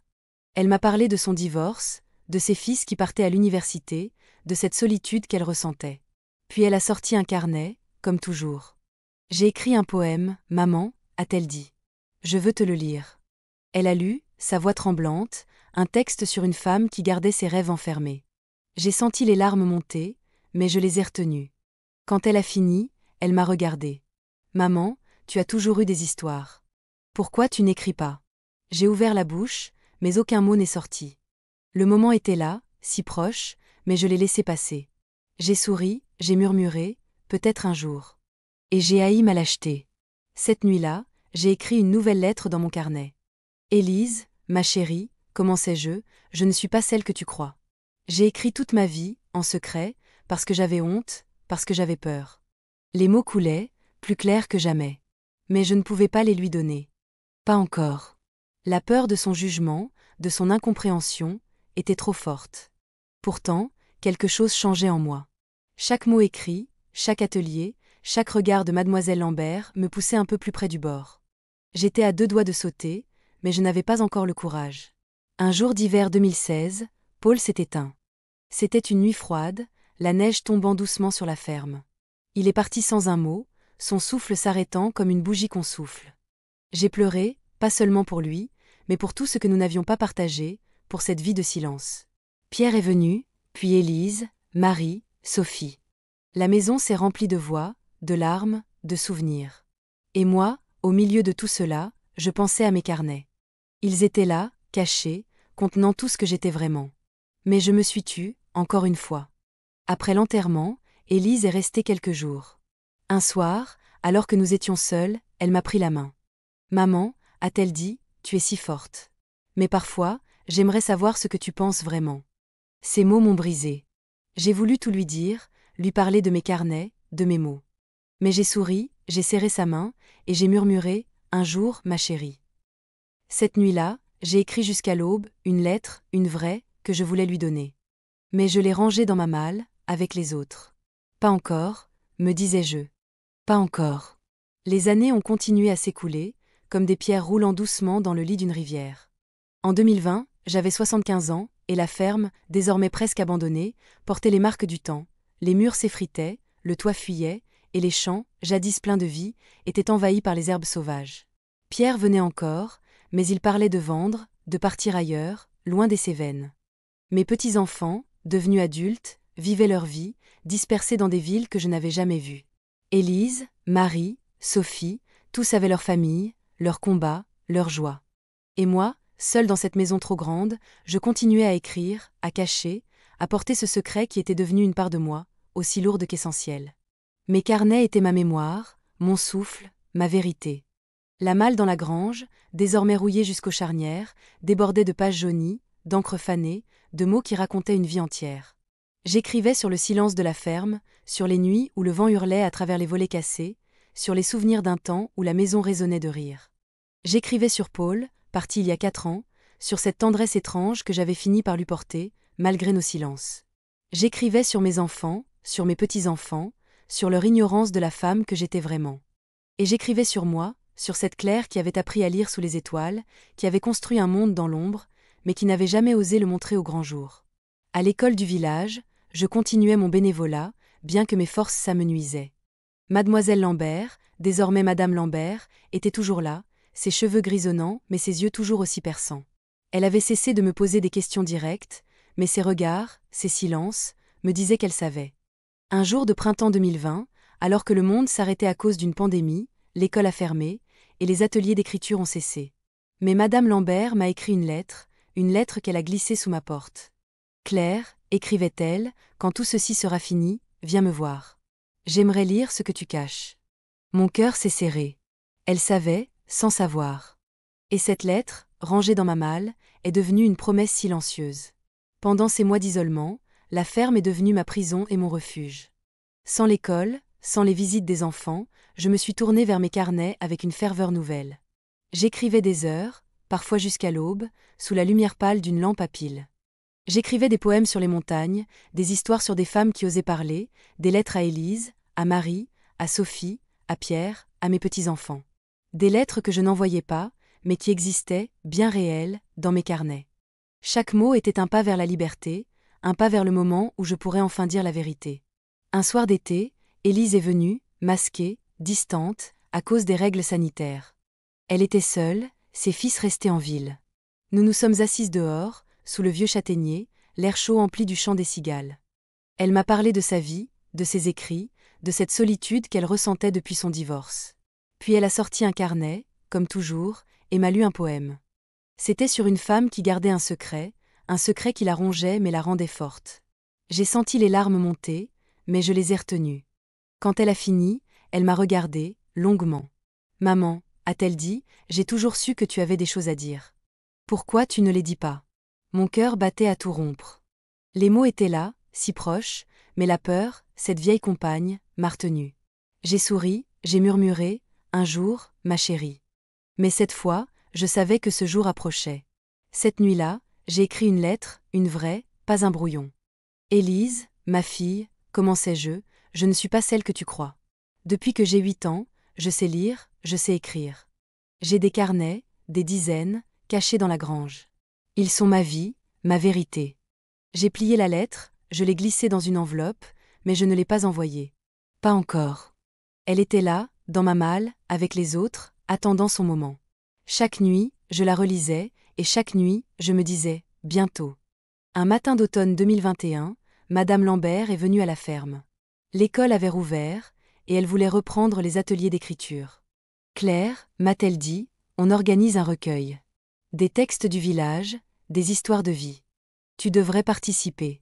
S1: Elle m'a parlé de son divorce, de ses fils qui partaient à l'université, de cette solitude qu'elle ressentait. Puis elle a sorti un carnet, comme toujours. J'ai écrit un poème, maman, a-t-elle dit. Je veux te le lire. Elle a lu, sa voix tremblante, un texte sur une femme qui gardait ses rêves enfermés. J'ai senti les larmes monter, mais je les ai retenues. Quand elle a fini, elle m'a regardée. Maman, tu as toujours eu des histoires. Pourquoi tu n'écris pas? J'ai ouvert la bouche, mais aucun mot n'est sorti. Le moment était là, si proche, mais je l'ai laissé passer. J'ai souri, j'ai murmuré, peut-être un jour. Et j'ai haï ma lâcheté. Cette nuit-là, j'ai écrit une nouvelle lettre dans mon carnet. Élise, ma chérie, commençai-je, je ne suis pas celle que tu crois. J'ai écrit toute ma vie, en secret, parce que j'avais honte, parce que j'avais peur. Les mots coulaient, plus clairs que jamais. Mais je ne pouvais pas les lui donner. Pas encore. La peur de son jugement, de son incompréhension, était trop forte. Pourtant, quelque chose changeait en moi. Chaque mot écrit, chaque atelier, chaque regard de mademoiselle Lambert me poussait un peu plus près du bord. J'étais à 2 doigts de sauter, mais je n'avais pas encore le courage. Un jour d'hiver 2016, Paul s'est éteint. C'était une nuit froide, la neige tombant doucement sur la ferme. Il est parti sans un mot, son souffle s'arrêtant comme une bougie qu'on souffle. J'ai pleuré, pas seulement pour lui, mais pour tout ce que nous n'avions pas partagé, pour cette vie de silence. Pierre est venu, puis Élise, Marie, Sophie. La maison s'est remplie de voix, de larmes, de souvenirs. Et moi, au milieu de tout cela, je pensais à mes carnets. Ils étaient là, cachés, contenant tout ce que j'étais vraiment. Mais je me suis tue, encore une fois. Après l'enterrement, Élise est restée quelques jours. Un soir, alors que nous étions seuls, elle m'a pris la main. Maman, a-t-elle dit, tu es si forte. Mais parfois, j'aimerais savoir ce que tu penses vraiment. Ces mots m'ont brisé. J'ai voulu tout lui dire, lui parler de mes carnets, de mes mots. Mais j'ai souri, j'ai serré sa main, et j'ai murmuré, un jour, ma chérie. Cette nuit-là, j'ai écrit jusqu'à l'aube, une lettre, une vraie, que je voulais lui donner. Mais je l'ai rangée dans ma malle, avec les autres. Pas encore, me disais-je. Pas encore. Les années ont continué à s'écouler, comme des pierres roulant doucement dans le lit d'une rivière. En 2020, j'avais 75 ans, et la ferme, désormais presque abandonnée, portait les marques du temps. Les murs s'effritaient, le toit fuyait, et les champs, jadis pleins de vie, étaient envahis par les herbes sauvages. Pierre venait encore, mais il parlait de vendre, de partir ailleurs, loin des Cévennes. Mes petits-enfants, devenus adultes, vivaient leur vie, dispersés dans des villes que je n'avais jamais vues. Élise, Marie, Sophie, tous avaient leur famille, leurs combats, leurs joies. Et moi, seule dans cette maison trop grande, je continuais à écrire, à cacher, à porter ce secret qui était devenu une part de moi, aussi lourde qu'essentielle. Mes carnets étaient ma mémoire, mon souffle, ma vérité. La malle dans la grange, désormais rouillée jusqu'aux charnières, débordait de pages jaunies, d'encre fanée, de mots qui racontaient une vie entière. J'écrivais sur le silence de la ferme, sur les nuits où le vent hurlait à travers les volets cassés, sur les souvenirs d'un temps où la maison résonnait de rire. J'écrivais sur Paul, parti il y a 4 ans, sur cette tendresse étrange que j'avais fini par lui porter, malgré nos silences. J'écrivais sur mes enfants, sur mes petits-enfants, sur leur ignorance de la femme que j'étais vraiment. Et j'écrivais sur moi, sur cette Claire qui avait appris à lire sous les étoiles, qui avait construit un monde dans l'ombre, mais qui n'avait jamais osé le montrer au grand jour. À l'école du village, je continuais mon bénévolat, bien que mes forces s'amenuisaient. Mademoiselle Lambert, désormais Madame Lambert, était toujours là, ses cheveux grisonnants, mais ses yeux toujours aussi perçants. Elle avait cessé de me poser des questions directes, mais ses regards, ses silences, me disait qu'elle savait. Un jour de printemps 2020, alors que le monde s'arrêtait à cause d'une pandémie, l'école a fermé, et les ateliers d'écriture ont cessé. Mais Madame Lambert m'a écrit une lettre qu'elle a glissée sous ma porte. Claire, écrivait-elle, quand tout ceci sera fini, viens me voir. J'aimerais lire ce que tu caches. Mon cœur s'est serré. Elle savait, sans savoir. Et cette lettre, rangée dans ma malle, est devenue une promesse silencieuse. Pendant ces mois d'isolement, la ferme est devenue ma prison et mon refuge. Sans l'école, sans les visites des enfants, je me suis tournée vers mes carnets avec une ferveur nouvelle. J'écrivais des heures, parfois jusqu'à l'aube, sous la lumière pâle d'une lampe à piles. J'écrivais des poèmes sur les montagnes, des histoires sur des femmes qui osaient parler, des lettres à Élise, à Marie, à Sophie, à Pierre, à mes petits-enfants. Des lettres que je n'envoyais pas, mais qui existaient, bien réelles, dans mes carnets. Chaque mot était un pas vers la liberté, un pas vers le moment où je pourrais enfin dire la vérité. Un soir d'été, Élise est venue, masquée, distante, à cause des règles sanitaires. Elle était seule, ses fils restaient en ville. Nous nous sommes assises dehors, sous le vieux châtaignier, l'air chaud empli du chant des cigales. Elle m'a parlé de sa vie, de ses écrits, de cette solitude qu'elle ressentait depuis son divorce. Puis elle a sorti un carnet, comme toujours, et m'a lu un poème. C'était sur une femme qui gardait un secret qui la rongeait mais la rendait forte. J'ai senti les larmes monter, mais je les ai retenues. Quand elle a fini, elle m'a regardée, longuement. « Maman, a-t-elle dit, j'ai toujours su que tu avais des choses à dire. Pourquoi tu ne les dis pas ?» Mon cœur battait à tout rompre. Les mots étaient là, si proches, mais la peur, cette vieille compagne, m'a retenue. J'ai souri, j'ai murmuré, « Un jour, ma chérie. » Mais cette fois, je savais que ce jour approchait. Cette nuit-là, j'ai écrit une lettre, une vraie, pas un brouillon. « Élise, ma fille, commençais-je, je ne suis pas celle que tu crois. Depuis que j'ai 8 ans, je sais lire, je sais écrire. J'ai des carnets, des dizaines, cachés dans la grange. Ils sont ma vie, ma vérité. J'ai plié la lettre, je l'ai glissée dans une enveloppe, mais je ne l'ai pas envoyée. Pas encore. Elle était là, dans ma malle, avec les autres, attendant son moment. Chaque nuit, je la relisais, et chaque nuit, je me disais, bientôt. Un matin d'automne 2021, Madame Lambert est venue à la ferme. L'école avait rouvert, et elle voulait reprendre les ateliers d'écriture. Claire, m'a-t-elle dit, on organise un recueil. Des textes du village, des histoires de vie. Tu devrais participer.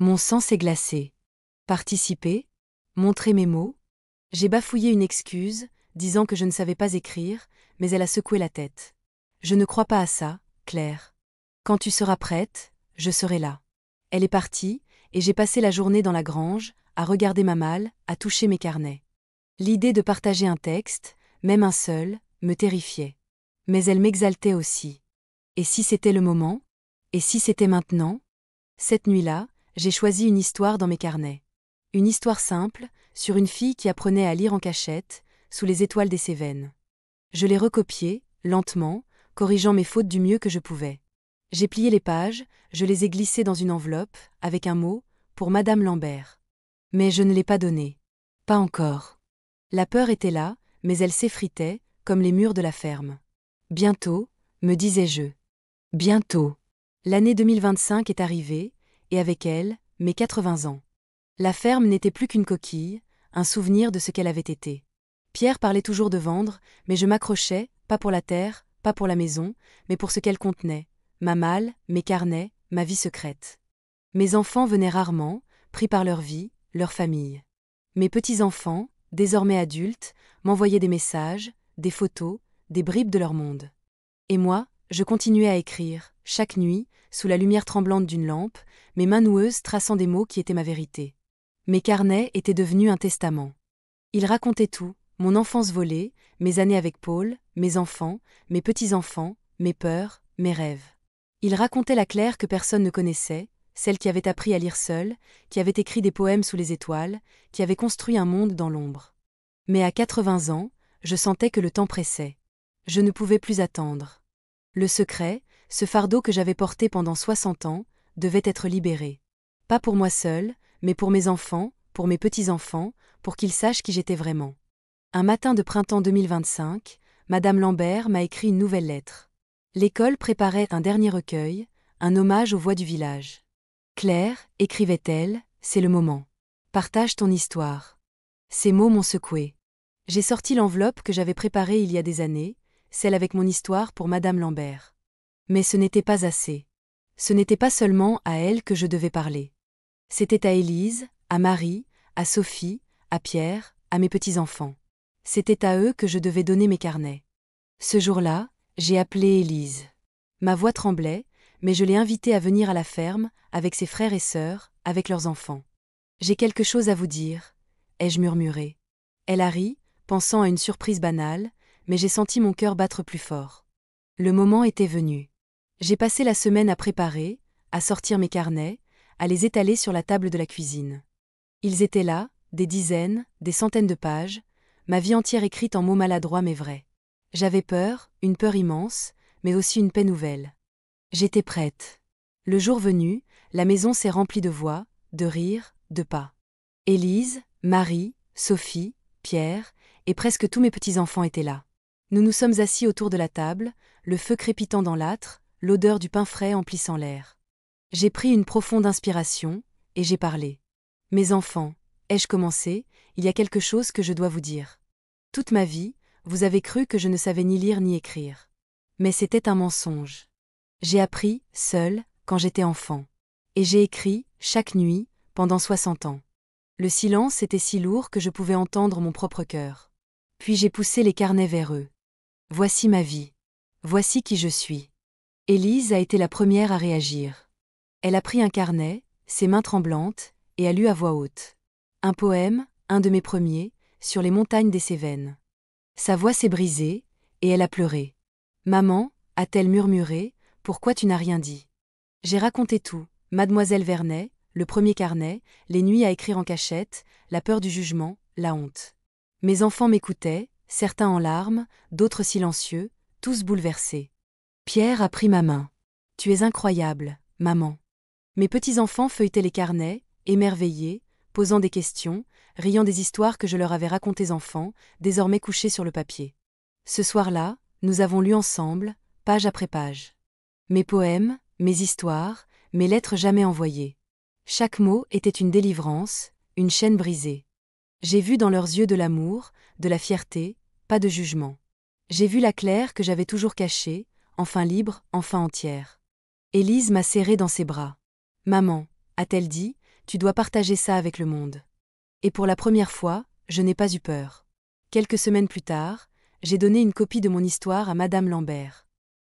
S1: Mon sang s'est glacé. Participer? Montrer mes mots? J'ai bafouillé une excuse, disant que je ne savais pas écrire, mais elle a secoué la tête. Je ne crois pas à ça, Claire. Quand tu seras prête, je serai là. Elle est partie, et j'ai passé la journée dans la grange, à regarder ma malle, à toucher mes carnets. L'idée de partager un texte, même un seul, me terrifiait. Mais elle m'exaltait aussi. Et si c'était le moment? Et si c'était maintenant? Cette nuit-là, j'ai choisi une histoire dans mes carnets. Une histoire simple, sur une fille qui apprenait à lire en cachette, sous les étoiles des Cévennes. Je l'ai recopiée, lentement, corrigeant mes fautes du mieux que je pouvais. J'ai plié les pages, je les ai glissées dans une enveloppe, avec un mot, pour Madame Lambert. Mais je ne l'ai pas donnée. Pas encore. La peur était là, mais elle s'effritait, comme les murs de la ferme. Bientôt, me disais-je. Bientôt. L'année 2025 est arrivée, et avec elle, mes 80 ans. La ferme n'était plus qu'une coquille, un souvenir de ce qu'elle avait été. Pierre parlait toujours de vendre, mais je m'accrochais, pas pour la terre, pas pour la maison, mais pour ce qu'elle contenait, ma malle, mes carnets, ma vie secrète. Mes enfants venaient rarement, pris par leur vie, leur famille. Mes petits-enfants, désormais adultes, m'envoyaient des messages, des photos, des bribes de leur monde. Et moi, je continuais à écrire, chaque nuit, sous la lumière tremblante d'une lampe, mes mains noueuses traçant des mots qui étaient ma vérité. Mes carnets étaient devenus un testament. Ils racontaient tout, mon enfance volée, mes années avec Paul, mes enfants, mes petits-enfants, mes peurs, mes rêves. Ils racontaient la Claire que personne ne connaissait, celle qui avait appris à lire seule, qui avait écrit des poèmes sous les étoiles, qui avait construit un monde dans l'ombre. Mais à 80 ans, je sentais que le temps pressait. Je ne pouvais plus attendre. Le secret, ce fardeau que j'avais porté pendant 60 ans, devait être libéré. Pas pour moi seule, mais pour mes enfants, pour mes petits-enfants, pour qu'ils sachent qui j'étais vraiment. Un matin de printemps 2025, Madame Lambert m'a écrit une nouvelle lettre. L'école préparait un dernier recueil, un hommage aux voix du village. Claire, écrivait-elle, c'est le moment. Partage ton histoire. Ces mots m'ont secoué. J'ai sorti l'enveloppe que j'avais préparée il y a des années, celle avec mon histoire pour Madame Lambert. Mais ce n'était pas assez. Ce n'était pas seulement à elle que je devais parler. C'était à Élise, à Marie, à Sophie, à Pierre, à mes petits-enfants. C'était à eux que je devais donner mes carnets. Ce jour-là, j'ai appelé Élise. Ma voix tremblait, mais je l'ai invitée à venir à la ferme, avec ses frères et sœurs, avec leurs enfants. J'ai quelque chose à vous dire, ai-je murmuré. Elle a ri, pensant à une surprise banale, mais j'ai senti mon cœur battre plus fort. Le moment était venu. J'ai passé la semaine à préparer, à sortir mes carnets, à les étaler sur la table de la cuisine. Ils étaient là, des dizaines, des centaines de pages, ma vie entière écrite en mots maladroits mais vrais. J'avais peur, une peur immense, mais aussi une paix nouvelle. J'étais prête. Le jour venu, la maison s'est remplie de voix, de rires, de pas. Élise, Marie, Sophie, Pierre, et presque tous mes petits-enfants étaient là. Nous nous sommes assis autour de la table, le feu crépitant dans l'âtre, l'odeur du pain frais emplissant l'air. J'ai pris une profonde inspiration, et j'ai parlé. Mes enfants, ai-je commencé, il y a quelque chose que je dois vous dire. Toute ma vie, vous avez cru que je ne savais ni lire ni écrire. Mais c'était un mensonge. J'ai appris, seul, quand j'étais enfant. Et j'ai écrit, chaque nuit, pendant 60 ans. Le silence était si lourd que je pouvais entendre mon propre cœur. Puis j'ai poussé les carnets vers eux. Voici ma vie. Voici qui je suis. Élise a été la première à réagir. Elle a pris un carnet, ses mains tremblantes, et a lu à voix haute. Un poème, un de mes premiers, sur les montagnes des Cévennes. Sa voix s'est brisée, et elle a pleuré. Maman, a-t-elle murmuré, pourquoi tu n'as rien dit? J'ai raconté tout, Mademoiselle Vernet, le premier carnet, les nuits à écrire en cachette, la peur du jugement, la honte. Mes enfants m'écoutaient, certains en larmes, d'autres silencieux, tous bouleversés. Pierre a pris ma main. Tu es incroyable, maman. Mes petits-enfants feuilletaient les carnets, émerveillés, posant des questions, riant des histoires que je leur avais racontées enfants, désormais couchées sur le papier. Ce soir-là, nous avons lu ensemble, page après page. Mes poèmes, mes histoires, mes lettres jamais envoyées. Chaque mot était une délivrance, une chaîne brisée. J'ai vu dans leurs yeux de l'amour, de la fierté, pas de jugement. J'ai vu la Claire que j'avais toujours cachée, enfin libre, enfin entière. Élise m'a serrée dans ses bras. Maman, a-t-elle dit, tu dois partager ça avec le monde. Et pour la première fois, je n'ai pas eu peur. Quelques semaines plus tard, j'ai donné une copie de mon histoire à Madame Lambert.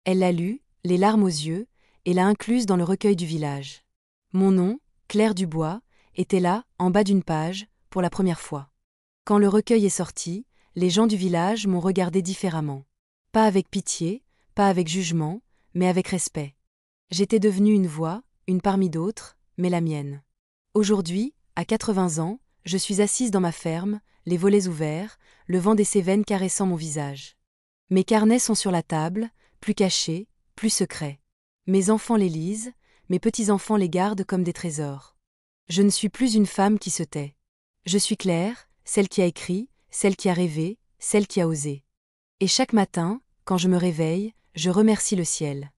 S1: Elle l'a lue, les larmes aux yeux, et l'a incluse dans le recueil du village. Mon nom, Claire Dubois, était là, en bas d'une page, pour la première fois. Quand le recueil est sorti, les gens du village m'ont regardé différemment. Pas avec pitié, pas avec jugement, mais avec respect. J'étais devenue une voix, une parmi d'autres, mais la mienne. Aujourd'hui, à 80 ans, je suis assise dans ma ferme, les volets ouverts, le vent des Cévennes caressant mon visage. Mes carnets sont sur la table, plus cachés, plus secrets. Mes enfants les lisent, mes petits-enfants les gardent comme des trésors. Je ne suis plus une femme qui se tait. Je suis Claire, celle qui a écrit, celle qui a rêvé, celle qui a osé. Et chaque matin, quand je me réveille, je remercie le ciel.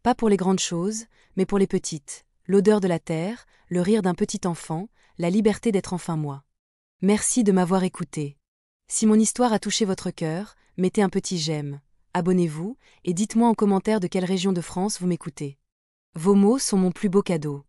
S1: Pas pour les grandes choses, mais pour les petites, l'odeur de la terre, le rire d'un petit enfant, la liberté d'être enfin moi. Merci de m'avoir écouté. Si mon histoire a touché votre cœur, mettez un petit j'aime, abonnez-vous, et dites-moi en commentaire de quelle région de France vous m'écoutez. Vos mots sont mon plus beau cadeau.